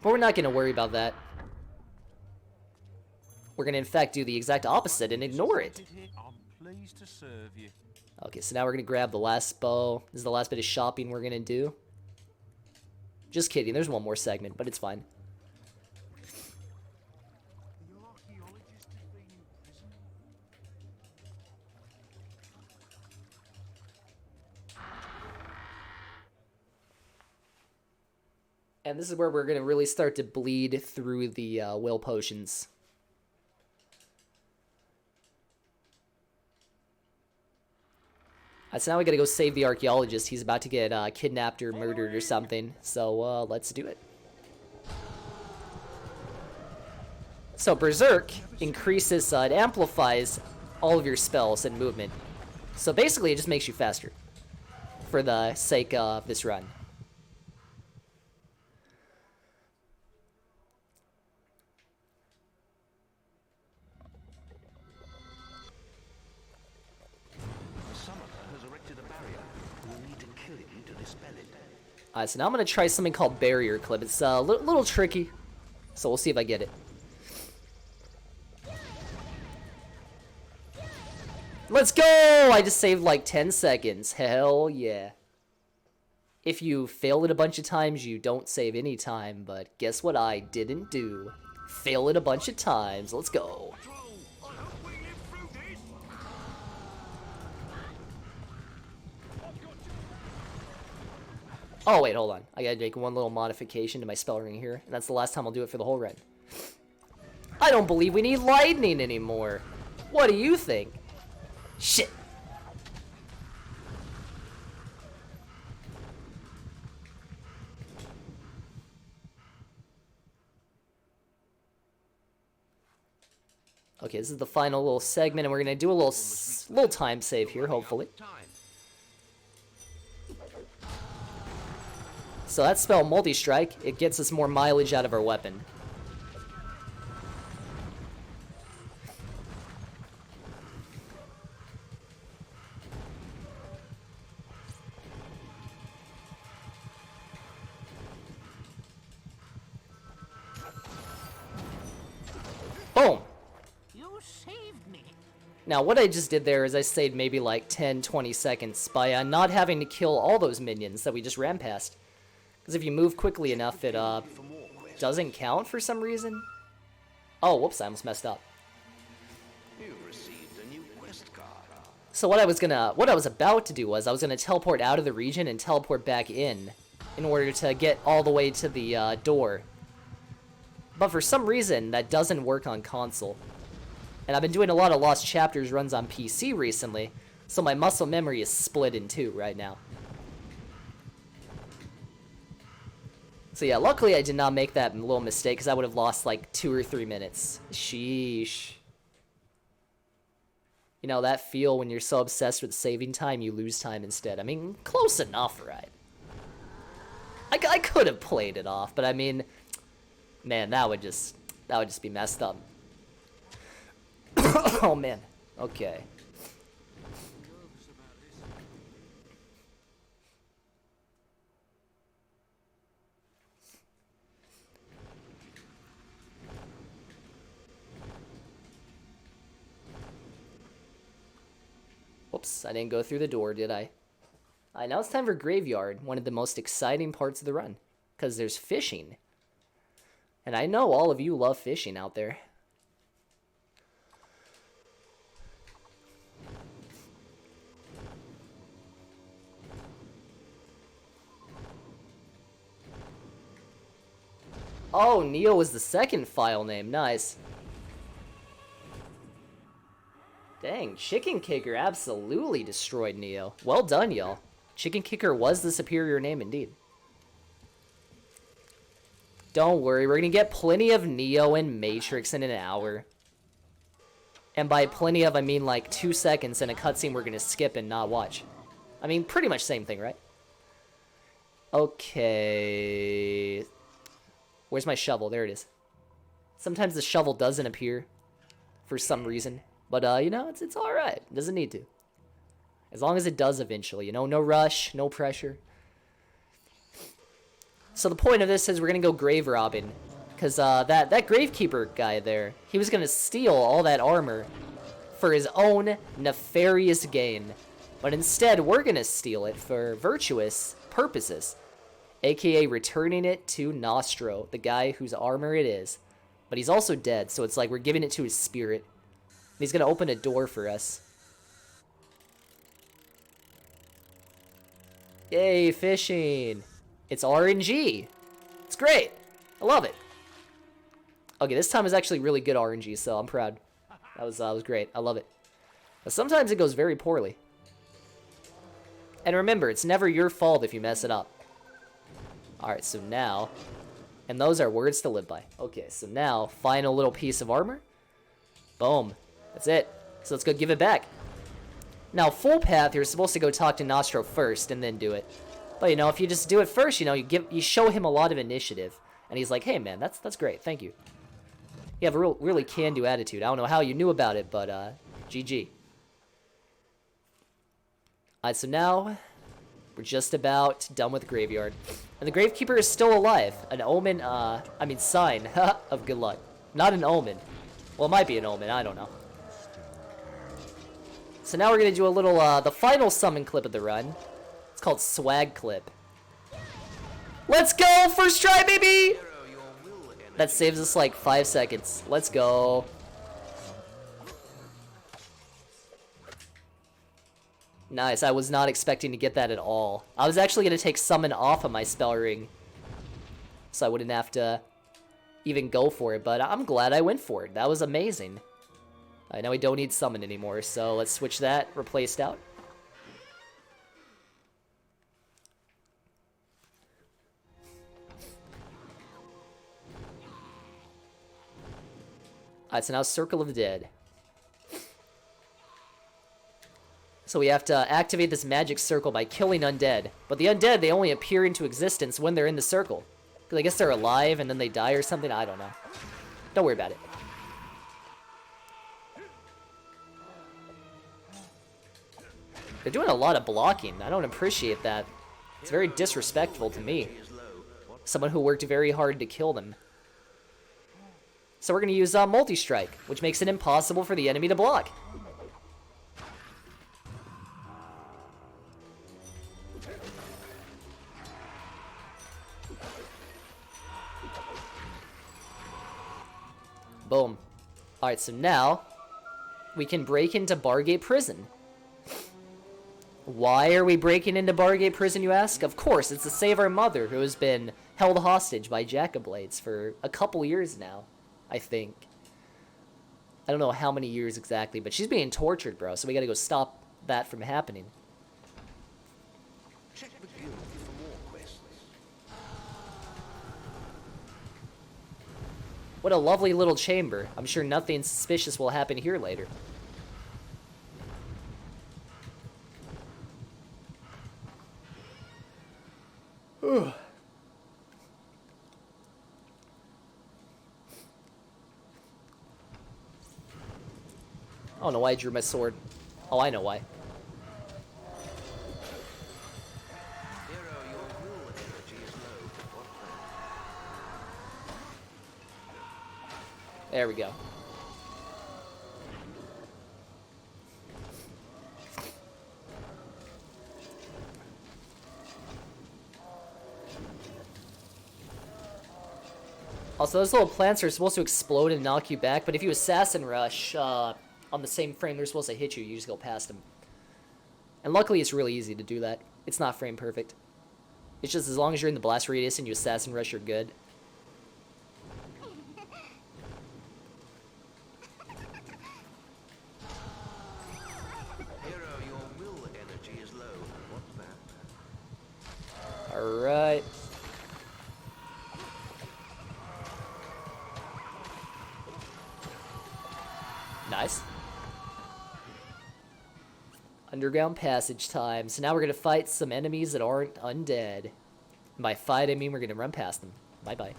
But we're not going to worry about that. We're going to, in fact, do the exact opposite and ignore it. I'm pleased to serve you. Okay, so now we're going to grab the last bow. This is the last bit of shopping we're going to do. Just kidding, there's one more segment, but it's fine. And this is where we're going to really start to bleed through the will potions. So now we gotta go save the archaeologist. He's about to get kidnapped or murdered or something. So let's do it. So Berserk increases, it amplifies all of your spells and movement. So basically it just makes you faster for the sake of this run. So now I'm going to try something called Barrier Clip. It's a little tricky, so we'll see if I get it. Let's go! I just saved like 10 seconds. Hell yeah. If you fail it a bunch of times, you don't save any time, but guess what I didn't do? Fail it a bunch of times. Let's go. Oh, wait, hold on. I gotta make one little modification to my spell ring here, and that's the last time I'll do it for the whole run. I don't believe we need lightning anymore. What do you think? Shit. Okay, this is the final little segment, and we're gonna do a little time save here, hopefully. So that spell, Multi-Strike, it gets us more mileage out of our weapon. Boom! You saved me. Now, what I just did there is I saved maybe like 10-20 seconds by not having to kill all those minions that we just ran past. Because if you move quickly enough, it doesn't count for some reason. Oh, whoops, I almost messed up. So what I was about to do was I was gonna teleport out of the region and teleport back in order to get all the way to the door. But for some reason, that doesn't work on console. And I've been doing a lot of Lost Chapters runs on PC recently, so my muscle memory is split in two right now. So yeah, luckily I did not make that little mistake, because I would have lost like 2 or 3 minutes. Sheesh. You know, that feel when you're so obsessed with saving time, you lose time instead. I mean, close enough, right? I could have played it off, but I mean, Man, that would just be messed up. Oh man. Okay. Whoops, I didn't go through the door, did I? Now it's time for Graveyard, one of the most exciting parts of the run. Because there's fishing. And I know all of you love fishing out there. Oh, Neo was the second file name. Nice. Dang, Chicken Kicker absolutely destroyed Neo. Well done, y'all. Chicken Kicker was the superior name indeed. Don't worry, we're gonna get plenty of Neo and Matrix in an hour. And by plenty of, I mean like 2 seconds in a cutscene we're gonna skip and not watch. I mean, pretty much same thing, right? Okay. Where's my shovel? There it is. Sometimes the shovel doesn't appear for some reason. But, you know, it's alright. It doesn't need to. As long as it does eventually, you know? No rush, no pressure. So the point of this is we're going to go grave robbing. Because that Gravekeeper guy there, he was going to steal all that armor for his own nefarious gain. But instead, we're going to steal it for virtuous purposes. AKA returning it to Nostro, the guy whose armor it is. But he's also dead, so it's like we're giving it to his spirit. And he's going to open a door for us. Yay, fishing. It's RNG. It's great. I love it. Okay, this time is actually really good RNG, so I'm proud. That was great. I love it. But sometimes it goes very poorly. And remember, it's never your fault if you mess it up. Alright, so now... And those are words to live by. Okay, so now, final little piece of armor. Boom. That's it. So let's go give it back. Now, full path, you're supposed to go talk to Nostro first and then do it. But, you know, if you just do it first, you know, you show him a lot of initiative. And he's like, hey, man, that's great. Thank you. You have a really can-do attitude. I don't know how you knew about it, but, GG. Alright, so now, we're just about done with the Graveyard. And the Gravekeeper is still alive. An omen, sign of good luck. Not an omen. Well, it might be an omen. I don't know. So now we're going to do a little, the final summon clip of the run. It's called Swag Clip. Let's go! First try, baby! That saves us like 5 seconds. Let's go. Nice, I was not expecting to get that at all. I was actually going to take summon off of my spell ring. So I wouldn't have to even go for it, but I'm glad I went for it. That was amazing. I know we don't need summon anymore, so let's switch that, replaced out. Alright, so now Circle of the Dead. So we have to activate this magic circle by killing undead. But the undead, they only appear into existence when they're in the circle. Because I guess they're alive and then they die or something, I don't know. Don't worry about it. They're doing a lot of blocking. I don't appreciate that. It's very disrespectful to me. Someone who worked very hard to kill them. So we're going to use multi-strike, which makes it impossible for the enemy to block. Boom. Alright, so now we can break into Bargate Prison. Why are we breaking into Bargate Prison, you ask? Of course, it's to save our mother, who has been held hostage by Jackablades for a couple years now, I think. I don't know how many years exactly, but she's being tortured, bro, so we gotta go stop that from happening. Check the guild for more quests. What a lovely little chamber. I'm sure nothing suspicious will happen here later. don't know why I drew my sword. Oh, I know why. Hero, your will energy is low. What then? There we go. Also, those little plants are supposed to explode and knock you back, but if you Assassin Rush on the same frame they're supposed to hit you, you just go past them. And luckily, it's really easy to do that. It's not frame perfect. It's just as long as you're in the blast radius and you Assassin Rush, you're good. Hero, your will energy is low. What's that? Alright. Nice. Underground passage time. So now we're going to fight some enemies that aren't undead. And by fight, I mean we're going to run past them. Bye-bye.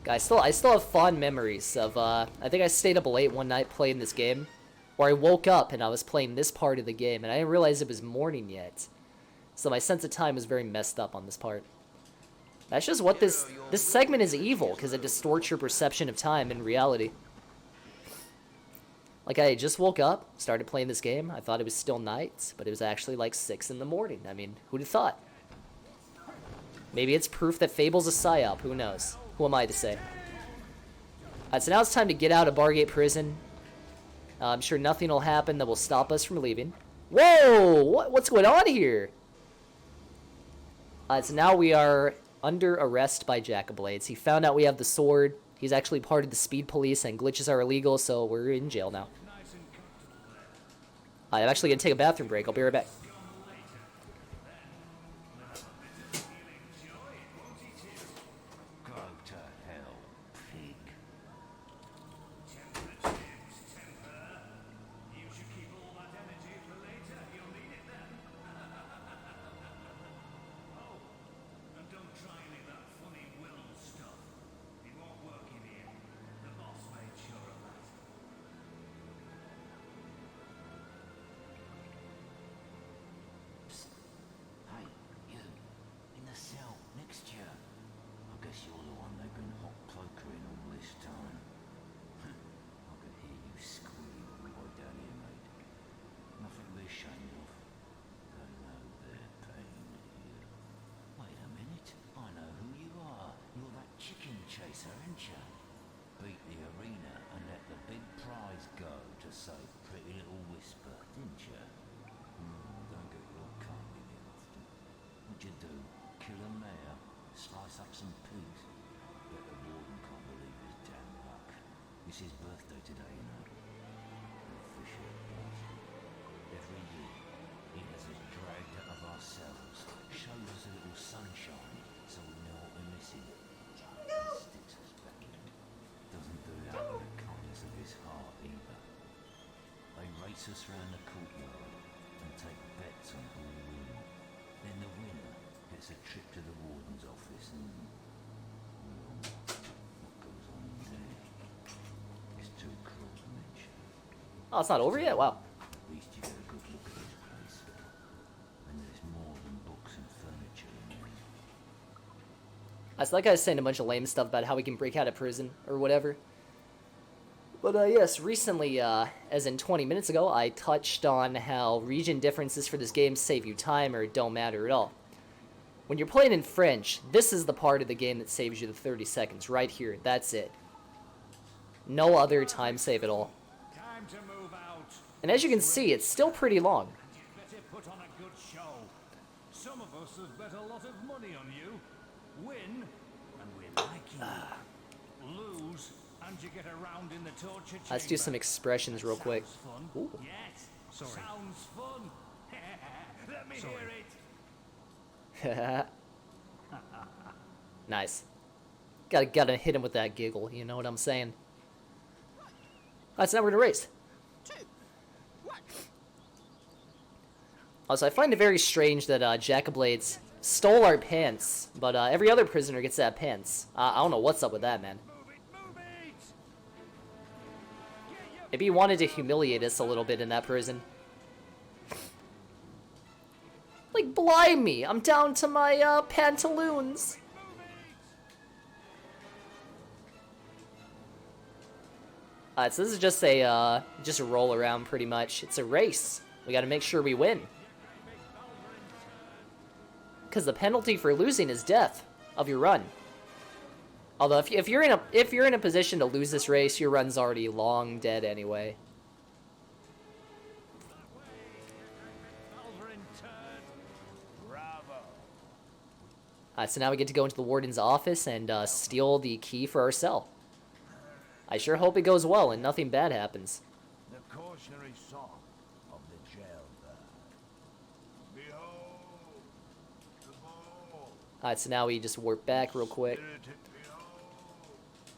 Guys, I still have fond memories of, I think I stayed up late one night playing this game, where I woke up and I was playing this part of the game, and I didn't realize it was morning yet. So my sense of time was very messed up on this part. That's just what this segment is evil, because it distorts your perception of time in reality. Like, I just woke up, started playing this game, I thought it was still night, but it was actually like 6 in the morning. I mean, who'd have thought? Maybe it's proof that Fable's a psyop, who knows? Who am I to say? Alright, so now it's time to get out of Bargate Prison. I'm sure nothing will happen that will stop us from leaving. Whoa! What's going on here? So now we are under arrest by Jackablades. He found out we have the sword. He's actually part of the speed police, and glitches are illegal, so we're in jail now. I'm actually going to take a bathroom break. I'll be right back. Go to hell, pig. Hey, you. In the cell next to you. I guess you're the one they've been hot cloakering all this time. I could hear you squealing right down here, mate. Nothing to be ashamed of. I know their pain here. Wait a minute. I know who you are. You're that chicken chaser, aren't you? Beat the arena and let the big prize go to save pretty little Whisper, didn't you? Don't get your cake in it often. What'd you do? Kill a mare? Slice up some pigs? Bet the warden can't believe his damn luck. It's his birthday today, you know. Official bastard. Every year, he has us dragged out of our cells, shows us a little sunshine, so we know what we're missing. And sticks us back in. Doesn't do it out of the kindness of his heart either. They race us round the courtyard and take bets on who will win. Then the winner gets a trip to the warden's office and... well, what goes on there? It's too cruel to mention. Oh, it's not over yet? Wow. At least you get a good look at this place. And there's more than books and furniture in there. So that guy's saying a bunch of lame stuff about how we can break out of prison or whatever. But yes, recently, as in 20 minutes ago, I touched on how region differences for this game save you time or don't matter at all. When you're playing in French, this is the part of the game that saves you the 30 seconds, right here, that's it. No other time save at all. Time to move out. And as you can see, it's still pretty long. Better put on a good show. Some of us have bet a lot of money on you. Win, and we like you. Lose, and you get around in the torture chamber. Let's do some expressions real quick. Sounds fun. Ooh. Yes. Sounds fun. Let me hear it. Nice. Gotta hit him with that giggle, you know what I'm saying? Alright, so now we're gonna race. Also, I find it very strange that Jack of Blades stole our pants, but every other prisoner gets to have pants. I don't know what's up with that, man. Maybe he wanted to humiliate us a little bit in that prison. Like, blimey, I'm down to my pantaloons. So this is just a roll around, pretty much. It's a race. We gotta make sure we win. Because the penalty for losing is death of your run. Although if you're in a position to lose this race, your run's already long dead anyway. So now we get to go into the warden's office and steal the key for our cell. I sure hope it goes well and nothing bad happens. The cautionary song of the jail bird. Behold, the ball. So now we just warp back real quick.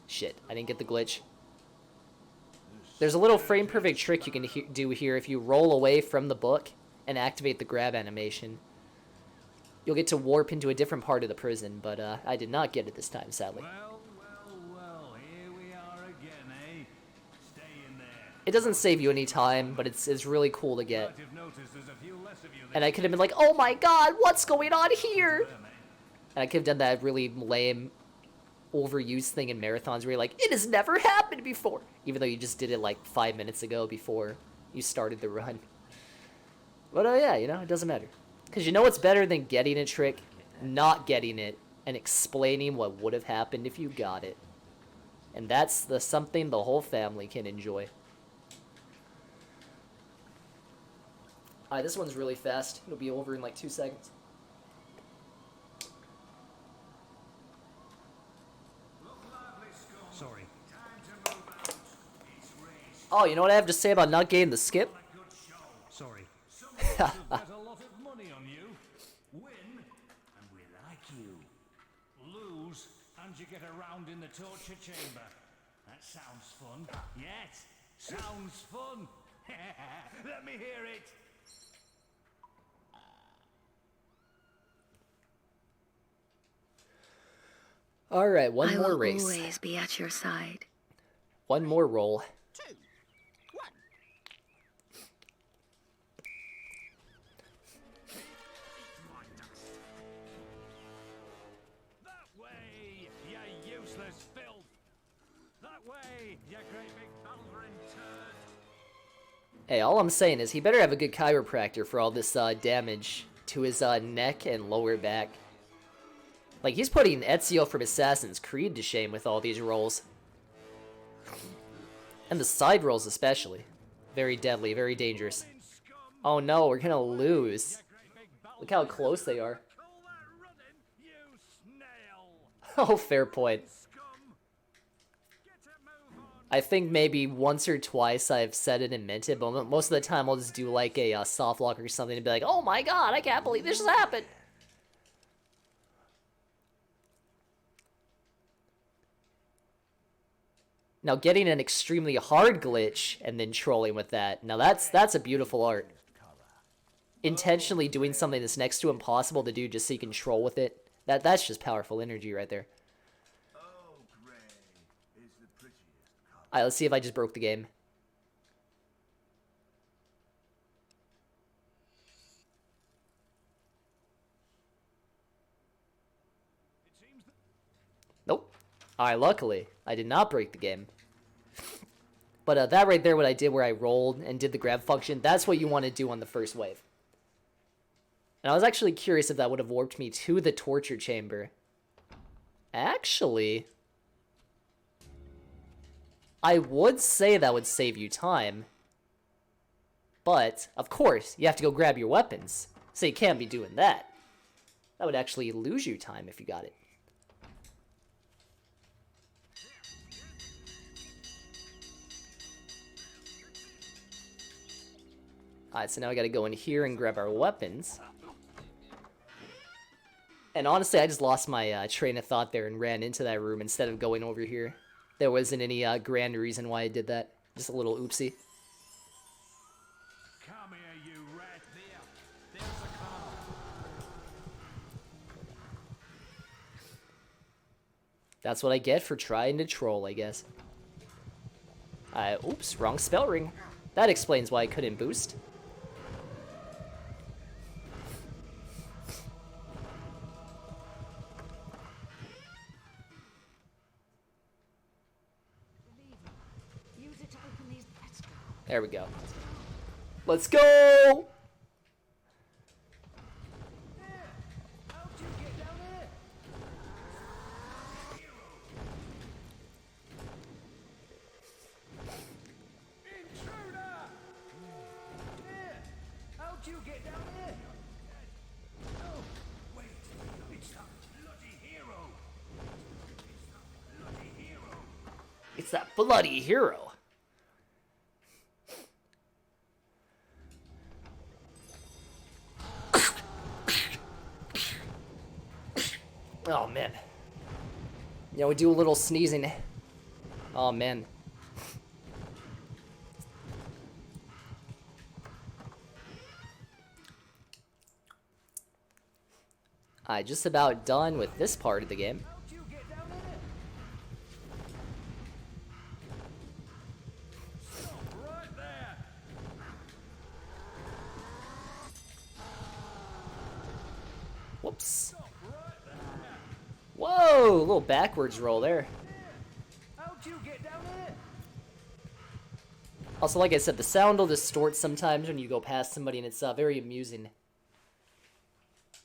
Shit, I didn't get the glitch. There's a little frame perfect trick you can do here if you roll away from the book and activate the grab animation. You'll get to warp into a different part of the prison, but I did not get it this time, sadly. Well, here we are again, eh? Stay in there. It doesn't save you any time, but it's really cool to get. I've noticed there's a few less of you And I could have been like, oh my god, what's going on here? And I could have done that really lame, overused thing in marathons where you're like, it has never happened before. Even though you just did it like 5 minutes ago before you started the run. But yeah, you know, it doesn't matter. Because you know what's better than getting a trick? Not getting it and explaining what would have happened if you got it. And that's something the whole family can enjoy. Alright, this one's really fast. It'll be over in like 2 seconds. Sorry. Oh, you know what I have to say about not getting the skip? Sorry. Someone has bet a lot of money on you. Win, and we like you. Lose, and you get around in the torture chamber. That sounds fun. Yes, sounds fun. Let me hear it. Alright, one I more will race. always be at your side. One more roll. That way, you useless filth. That way, you great big balvering turd. Hey, all I'm saying is he better have a good chiropractor for all this damage to his neck and lower back. Like, he's putting Ezio from Assassin's Creed to shame with all these rolls. And the side rolls especially. Very deadly, very dangerous. Oh no, we're gonna lose. Look how close they are. Call that running, you snail. Oh, fair point. Scum. Get a move on. I think maybe once or twice I've said it and meant it, but most of the time I'll just do like a soft lock or something and be like, oh my god, I can't believe this has happened. Now, getting an extremely hard glitch and then trolling with that, now that's a beautiful art. Intentionally doing something that's next to impossible to do just so you can troll with it, that's just powerful energy right there. Alright, let's see if I just broke the game. Nope. Alright, luckily, I did not break the game. But that right there, what I did where I rolled and did the grab function, that's what you want to do on the first wave. And I was actually curious if that would have warped me to the torture chamber. Actually, I would say that would save you time. But, of course, you have to go grab your weapons. So you can't be doing that. That would actually lose you time if you got it. Alright, so now we gotta go in here and grab our weapons. And honestly, I just lost my train of thought there and ran into that room instead of going over here. There wasn't any grand reason why I did that. Just a little oopsie. Come here, you rat. There's a car. That's what I get for trying to troll, I guess. Oops, wrong spell ring. That explains why I couldn't boost. Use it to open these. Let's go. There we go. Let's go! How'd you get down here? Intruder! Here! How'd you get down here? Oh, wait. It's that bloody hero. It's that bloody hero. It's that bloody hero. Oh, man. Yeah, we do a little sneezing. Oh, man. Just about done with this part of the game. How'd you get down here? Stop right there. Whoops. Stop right there. Whoa, a little backwards roll there. How'd you get down here? Also, like I said, the sound will distort sometimes when you go past somebody, and it's very amusing.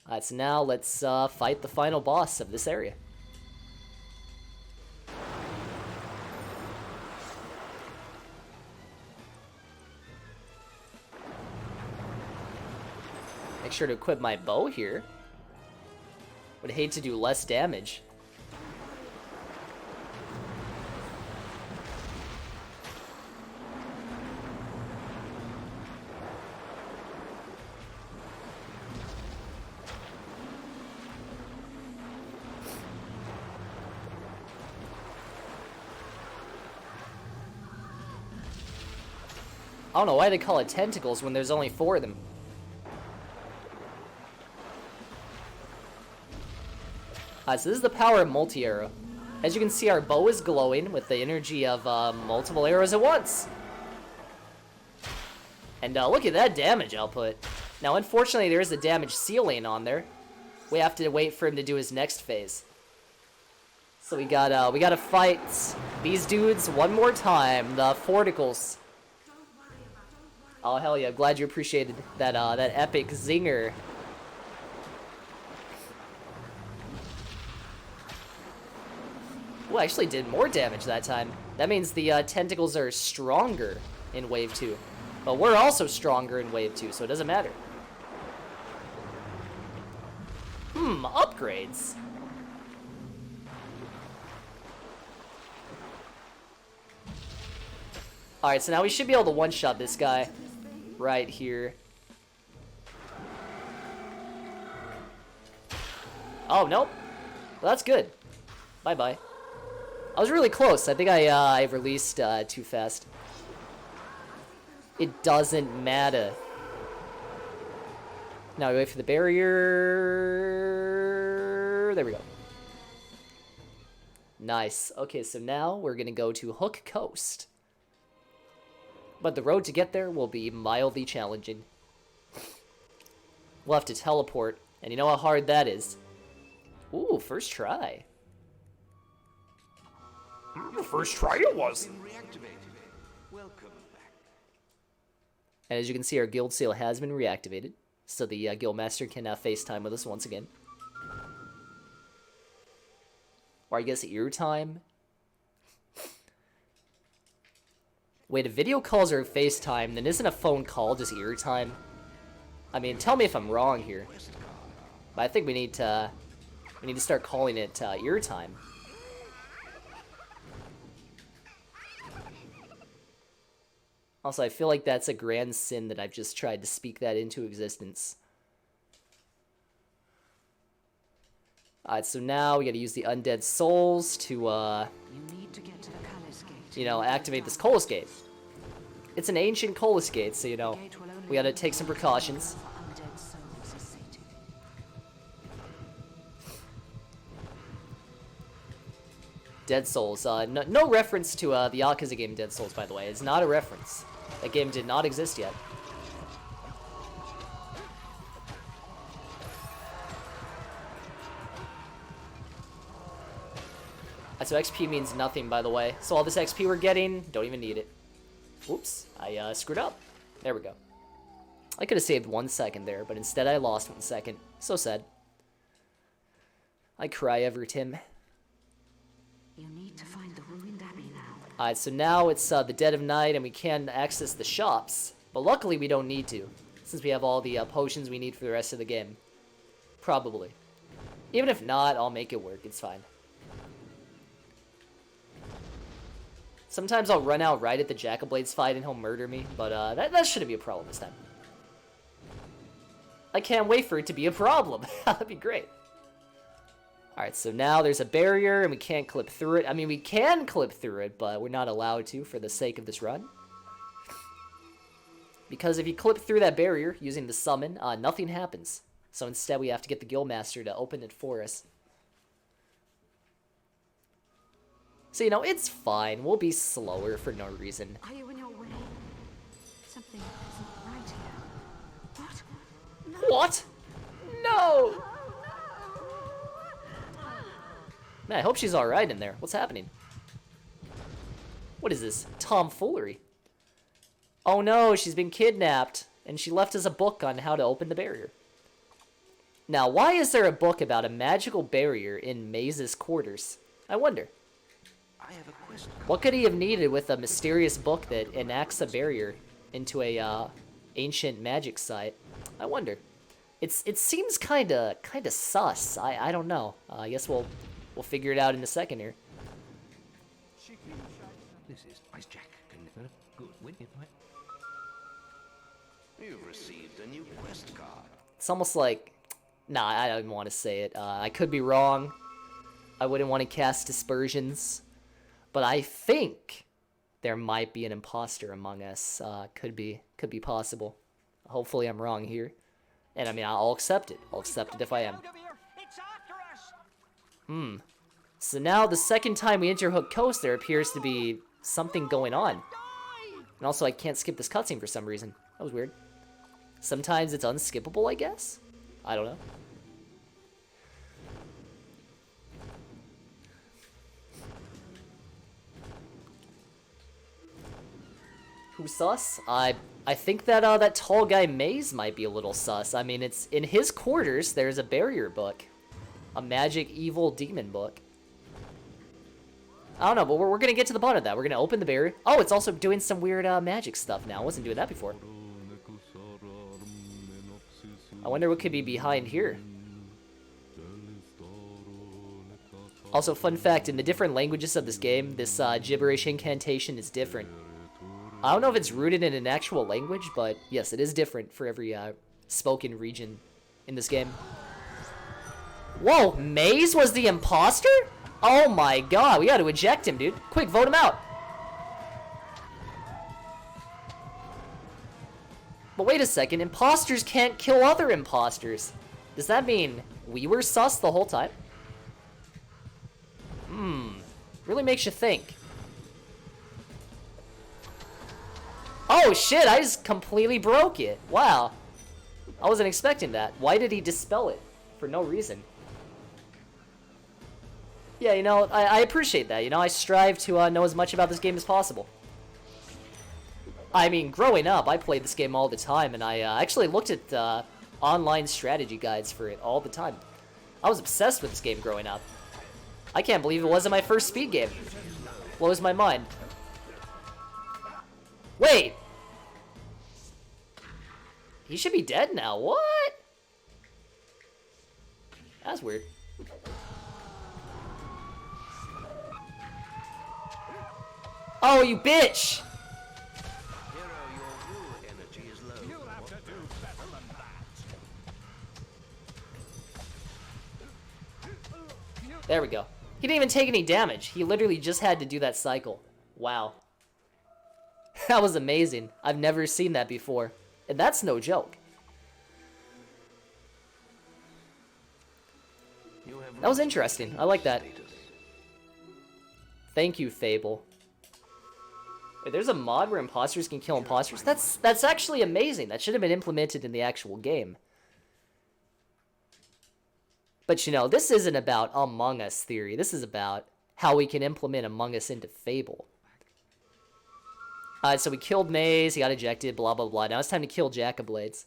Alright, so now let's fight the final boss of this area. Make sure to equip my bow here. Would hate to do less damage. I don't know why they call it tentacles when there's only 4 of them. So this is the power of multi-arrow. As you can see, our bow is glowing with the energy of multiple arrows at once. And look at that damage output. Now, unfortunately, there is a damage ceiling on there. We have to wait for him to do his next phase. So we gotta fight these dudes one more time, the Forticles. Oh, hell yeah, glad you appreciated that, that epic zinger. Ooh, I actually did more damage that time. That means the tentacles are stronger in Wave 2. But we're also stronger in Wave 2, so it doesn't matter. Upgrades. Alright, so now we should be able to one-shot this guy right here. Oh, nope. Well, that's good. Bye-bye. I was really close. I think I released too fast. It doesn't matter. Now we wait for the barrier. There we go. Nice. Okay, so now we're gonna go to Hook Coast. But the road to get there will be mildly challenging. We'll have to teleport, and you know how hard that is. Ooh, first try. First try it was. Welcome back. And as you can see, our guild seal has been reactivated, so the guildmaster can FaceTime with us once again. Or I guess ear time. Wait, if video calls are FaceTime, then isn't a phone call just ear time? I mean, tell me if I'm wrong here. But I think we need to start calling it ear time. Also, I feel like that's a grand sin that I've just tried to speak that into existence. Alright, so now we gotta use the undead souls to, You need to get to the Palace Gate. you know, activate this Colas Gate. It's an ancient Colas gate, so, you know, we gotta take some precautions. Undead souls are sated. Dead Souls. No reference to the Yakuza game Dead Souls, by the way. It's not a reference. That game did not exist yet. So XP means nothing, by the way. So all this XP we're getting, don't even need it. Whoops, I screwed up. There we go. I could have saved 1 second there, but instead I lost 1 second. So sad. I cry every Tim. You need to find the ruined abbey now. Alright, so now it's the dead of night and we can access the shops. But luckily we don't need to, since we have all the potions we need for the rest of the game. Probably. Even if not, I'll make it work. It's fine. Sometimes I'll run out right at the Jack-o'-Blades fight and he'll murder me, but that shouldn't be a problem this time. I can't wait for it to be a problem. That'd be great. Alright, so now there's a barrier and we can't clip through it. I mean, we can clip through it, but we're not allowed to for the sake of this run. Because if you clip through that barrier using the summon, nothing happens. So instead we have to get the Guildmaster to open it for us. So, you know, it's fine. We'll be slower for no reason. Are you in your way? Something isn't right here. What? What? No! Man, I hope she's alright in there. What's happening? What is this? Tomfoolery. Oh no, she's been kidnapped. And she left us a book on how to open the barrier. Now, why is there a book about a magical barrier in Maze's quarters? I wonder. I have a question. What could he have needed with a mysterious book that enacts a barrier into a ancient magic site? I wonder. It seems kinda sus. I don't know. I guess we'll figure it out in a second here. This is Ice Jack. Good. You've received a new quest card. It's almost like, nah, I don't even want to say it. I could be wrong. I wouldn't want to cast aspersions. But I think there might be an imposter among us. Could be possible. Hopefully I'm wrong here. And I mean, I'll accept it. I'll accept it if I am. So now the second time we enter Hook Coast, there appears to be something going on. And also I can't skip this cutscene for some reason. That was weird. Sometimes it's unskippable, I guess? I don't know. Who's sus? I think that that tall guy Maze might be a little sus. I mean, it's in his quarters. There's a barrier book, a magic evil demon book. I don't know, but we're gonna get to the bottom of that. We're gonna open the barrier. Oh, it's also doing some weird magic stuff now. I wasn't doing that before. I wonder what could be behind here. Also, fun fact, in the different languages of this game, this gibberish incantation is different. I don't know if it's rooted in an actual language, but yes, it is different for every spoken region in this game. Whoa, Maze was the imposter? Oh my god, we gotta eject him, dude. Quick, vote him out. But wait a second, imposters can't kill other imposters. Does that mean we were sus the whole time? Really makes you think. Oh shit, I just completely broke it. Wow. I wasn't expecting that. Why did he dispel it? For no reason. Yeah, you know, I appreciate that. You know, I strive to know as much about this game as possible. I mean, growing up, I played this game all the time, and I actually looked at online strategy guides for it all the time. I was obsessed with this game growing up. I can't believe it wasn't my first speed game. Blows my mind. Wait! He should be dead now. What? That's weird. Oh, you bitch! Hero, your will energy is low. You'll have to do better than that. There we go. He didn't even take any damage. He literally just had to do that cycle. Wow. That was amazing. I've never seen that before. And that's no joke. That was interesting. I like that. Thank you, Fable. Wait, there's a mod where imposters can kill imposters? That's actually amazing. That should have been implemented in the actual game. But you know, this isn't about Among Us theory. This is about how we can implement Among Us into Fable. So we killed Maze, he got ejected, blah blah blah. Now it's time to kill Jackablades.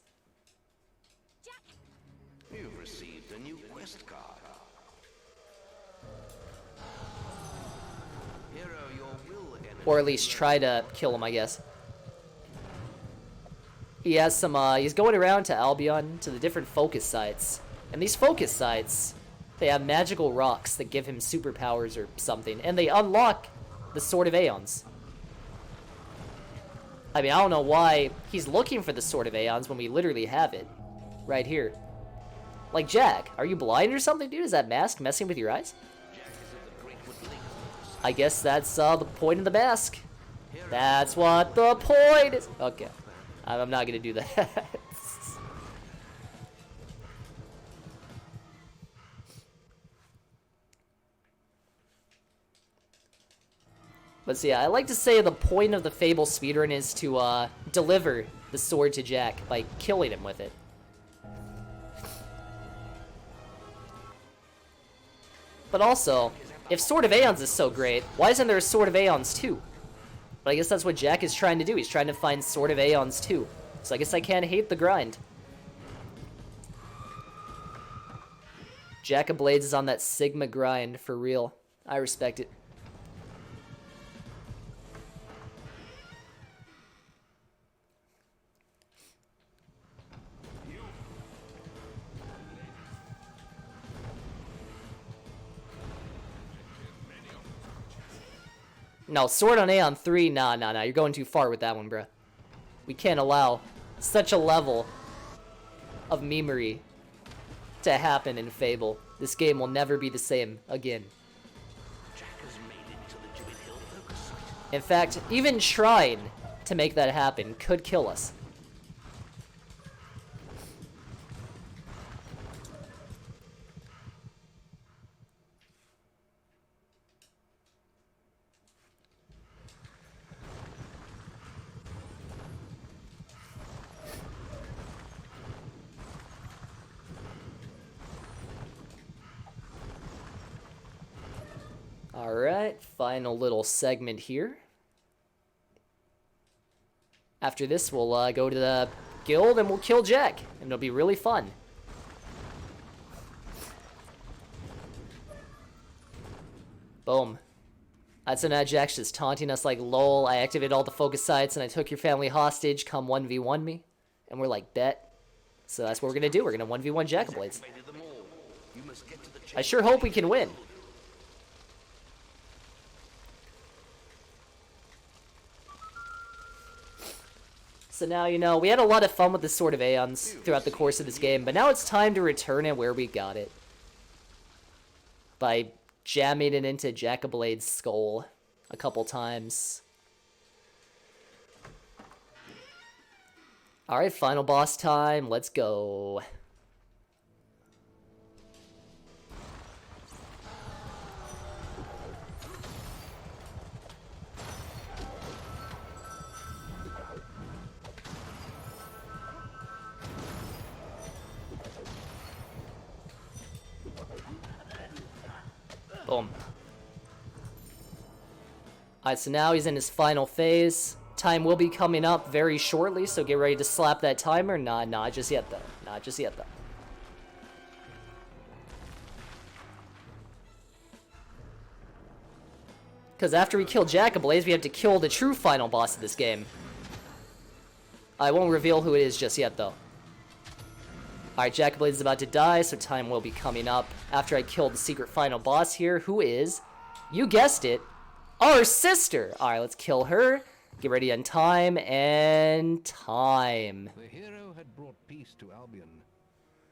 You've received a new quest card. Hero, your will enemy. Or at least try to kill him, I guess. He has some, he's going around to Albion, to the different focus sites. And these focus sites, they have magical rocks that give him superpowers or something. And they unlock the Sword of Aeons. I mean, I don't know why he's looking for the Sword of Aeons when we literally have it. Right here. Like, Jack, are you blind or something, dude? Is that mask messing with your eyes? I guess that's the point of the mask. That's what the point is. Okay. I'm not gonna do that. But so yeah, I like to say the point of the Fable speedrun is to deliver the sword to Jack by killing him with it. But also, if Sword of Aeons is so great, why isn't there a Sword of Aeons 2? But I guess that's what Jack is trying to do. He's trying to find Sword of Aeons 2. So I guess I can't hate the grind. Jack of Blades is on that Sigma grind for real. I respect it. No, Sword on Aeon 3, nah. You're going too far with that one, bruh. We can't allow such a level of memery to happen in Fable. This game will never be the same again. In fact, even trying to make that happen could kill us. Alright, final little segment here. After this, we'll go to the guild and we'll kill Jack, and it'll be really fun. Boom. So now Jack's just taunting us like, lol, I activated all the focus sites and I took your family hostage, come 1v1 me. And we're like, bet. So that's what we're gonna do, we're gonna 1v1 Jackablades. I sure hope we can win. So now, you know, we had a lot of fun with the Sword of Aeons throughout the course of this game, but now it's time to return it where we got it. By jamming it into Jackablade's skull a couple times. Alright, final boss time, let's go. Boom. Alright, so now he's in his final phase. Time will be coming up very shortly, so get ready to slap that timer. Nah, not just yet, though. Not just yet, though. Because after we kill Jackablaze, we have to kill the true final boss of this game. I won't reveal who it is just yet, though. Alright, Jackablaze is about to die, so time will be coming up after I kill the secret final boss here, who is, you guessed it, our sister! Alright, let's kill her, get ready on time, and time. The hero had brought peace to Albion,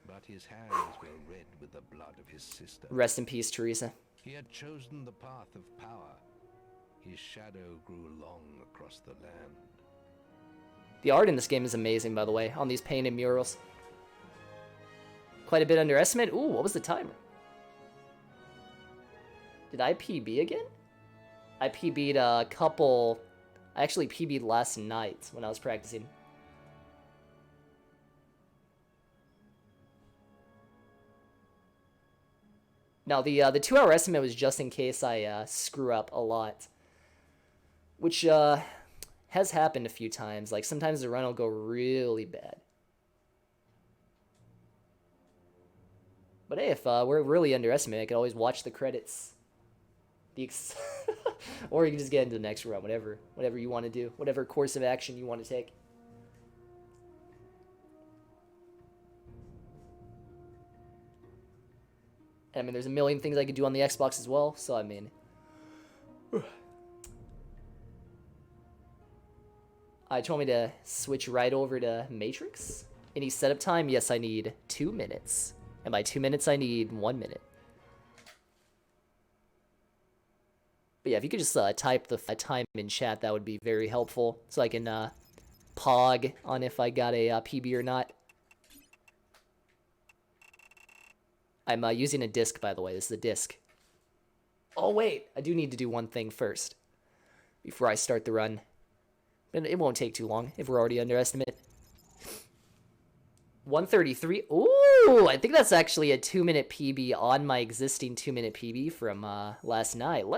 but his hands were red with the blood of his sister. Rest in peace, Teresa. He had chosen the path of power, His shadow grew long across the land. The art in this game is amazing, by the way, on these painted murals. Quite a bit underestimated. Ooh, what was the timer? Did I PB again? I PB'd a couple... I actually PB'd last night when I was practicing. Now, the 2-hour estimate was just in case I screw up a lot. Which has happened a few times. Like, sometimes the run will go really bad. But hey, if we're really underestimating, I can always watch the credits. Or you can just get into the next run, whatever you want to do, whatever course of action you want to take. I mean, there's a million things I could do on the Xbox as well, so I mean... told me to switch right over to Matrix. Any setup time? Yes, I need 2 minutes. And by 2 minutes, I need 1 minute. But yeah, if you could just type the time in chat, that would be very helpful. So I can pog on if I got a PB or not. I'm using a disc, by the way. This is a disc. Oh, wait. I do need to do one thing first before I start the run. And it won't take too long if we're already underestimate. 133. Ooh, I think that's actually a 2-minute PB on my existing 2-minute PB from last night. Let's